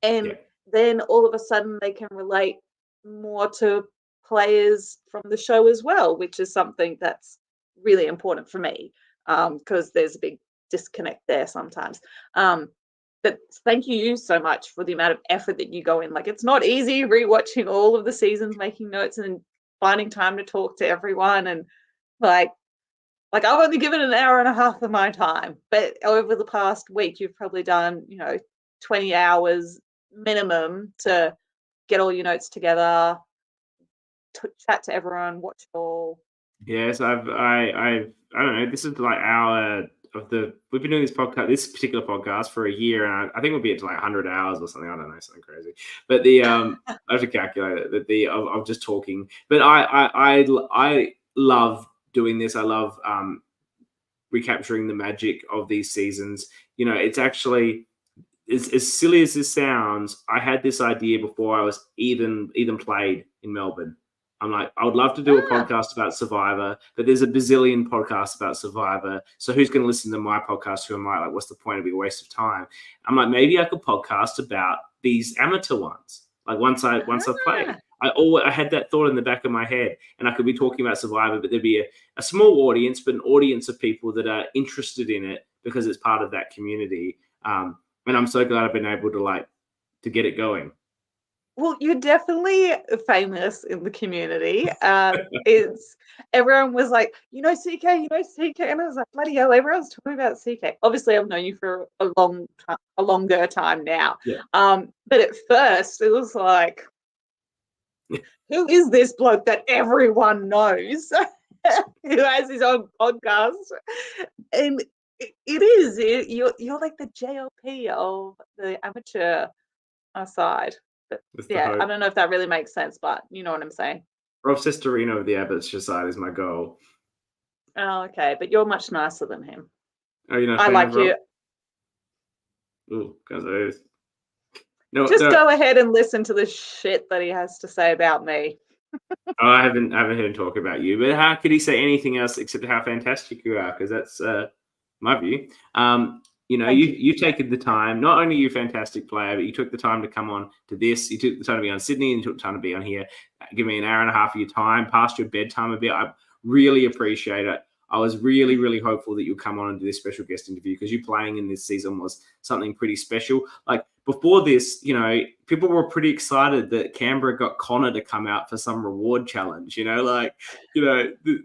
and then all of a sudden they can relate more to players from the show as well, which is something that's really important for me, because there's a big disconnect there sometimes. But thank you so much for the amount of effort that you go in. Like, it's not easy rewatching all of the seasons, making notes, and finding time to talk to everyone. And like I've only given an hour and a half of my time, but over the past week, you've probably done, 20 hours minimum to get all your notes together, chat to everyone, watch it all. Yes, I don't know. This is like we've been doing this particular podcast for a year, and I think we'll be at like 100 hours or something. I don't know, something crazy. But I have to calculate it. But of just talking. But I love doing this. I love recapturing the magic of these seasons. You know, it's actually as silly as this sounds. I had this idea before I was even played in Melbourne. I'm like, I would love to do a podcast about Survivor, but there's a bazillion podcasts about Survivor. So who's going to listen to my podcast? Who am I? Like, what's the point? It'd be a waste of time. I'm like, maybe I could podcast about these amateur ones. Like once I've played, I had that thought in the back of my head, and I could be talking about Survivor, but there'd be a small audience, but an audience of people that are interested in it because it's part of that community. And I'm so glad I've been able to get it going. Well, you're definitely famous in the community. Everyone was like, CK, and I was like, bloody hell, everyone's talking about CK. Obviously, I've known you for a longer time now. Yeah. But at first, it was like, who is this bloke that everyone knows who has his own podcast? And you're like the JLP of the amateur side. But yeah, I don't know if that really makes sense, but you know what I'm saying. Rob Sestorino of the amateur side is my goal. Oh, okay, but you're much nicer than him. Oh, you're not. I like you. Ooh, guys, go ahead and listen to the shit that he has to say about me. I haven't heard him talk about you, but how could he say anything else except how fantastic you are? Because that's my view. You've taken the time. Not only are you a fantastic player, but you took the time to come on to this. You took the time to be on Syndey, and you took the time to be on here. Give me an hour and a half of your time, past your bedtime a bit. I really appreciate it. I was really, really hopeful that you'd come on and do this special guest interview because you playing in this season was something pretty special. Like before this, people were pretty excited that Canberra got Connor to come out for some reward challenge.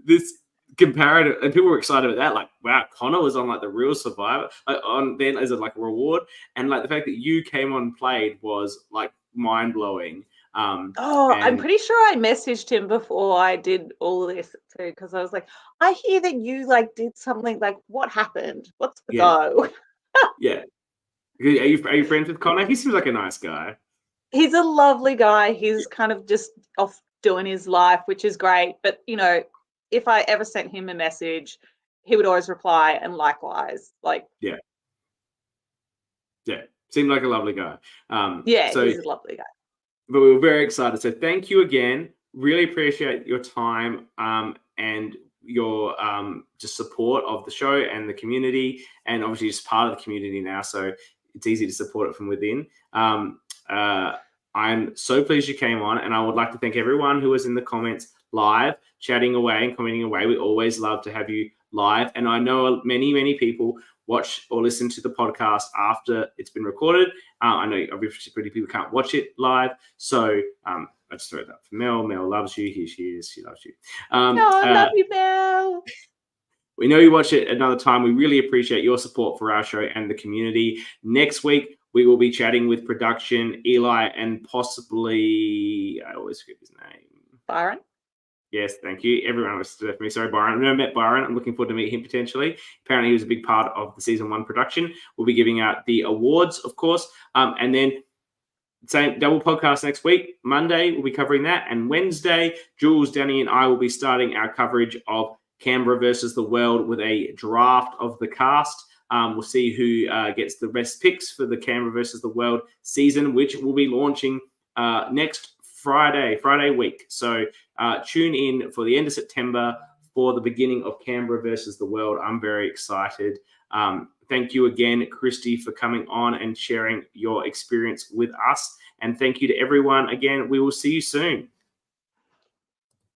This comparative, and people were excited about that. Like, wow, Connor was on like the real Survivor on then as a reward, and like the fact that you came on and played was like mind blowing. I'm pretty sure I messaged him before I did all this too, because I was like, I hear that you did something. Like, what happened? What's the go? Yeah. Are you friends with Connor? He seems like a nice guy. He's a lovely guy. He's kind of just off doing his life, which is great. But if I ever sent him a message, he would always reply, and likewise. Yeah. Seemed like a lovely guy. He's a lovely guy. But we were very excited. So thank you again. Really appreciate your time and your just support of the show and the community, and obviously just part of the community now. So it's easy to support it from within. I'm so pleased you came on, and I would like to thank everyone who was in the comments live, chatting away and commenting away. We always love to have you live. And I know many, many people watch or listen to the podcast after it's been recorded. I know obviously pretty people can't watch it live. So I just throw it up for Mel. Mel loves you. Here she is. She loves you. I love you, Mel. We know you watch it another time. We really appreciate your support for our show and the community. Next week, we will be chatting with production, Eli, and possibly, I always forget his name. Byron. Yes, thank you. Everyone was definitely sorry, Byron. I've never met Byron. I'm looking forward to meet him potentially. Apparently, he was a big part of the season 1 production. We'll be giving out the awards, of course. And then same double podcast next week. Monday, we'll be covering that. And Wednesday, Jules, Danny, and I will be starting our coverage of Canberra versus the World with a draft of the cast. We'll see who gets the best picks for the Canberra versus the World season, which will be launching next Friday week. So tune in for the end of September for the beginning of Canberra versus the World. I'm very excited. Thank you again, Kristie, for coming on and sharing your experience with us. And thank you to everyone. Again, we will see you soon.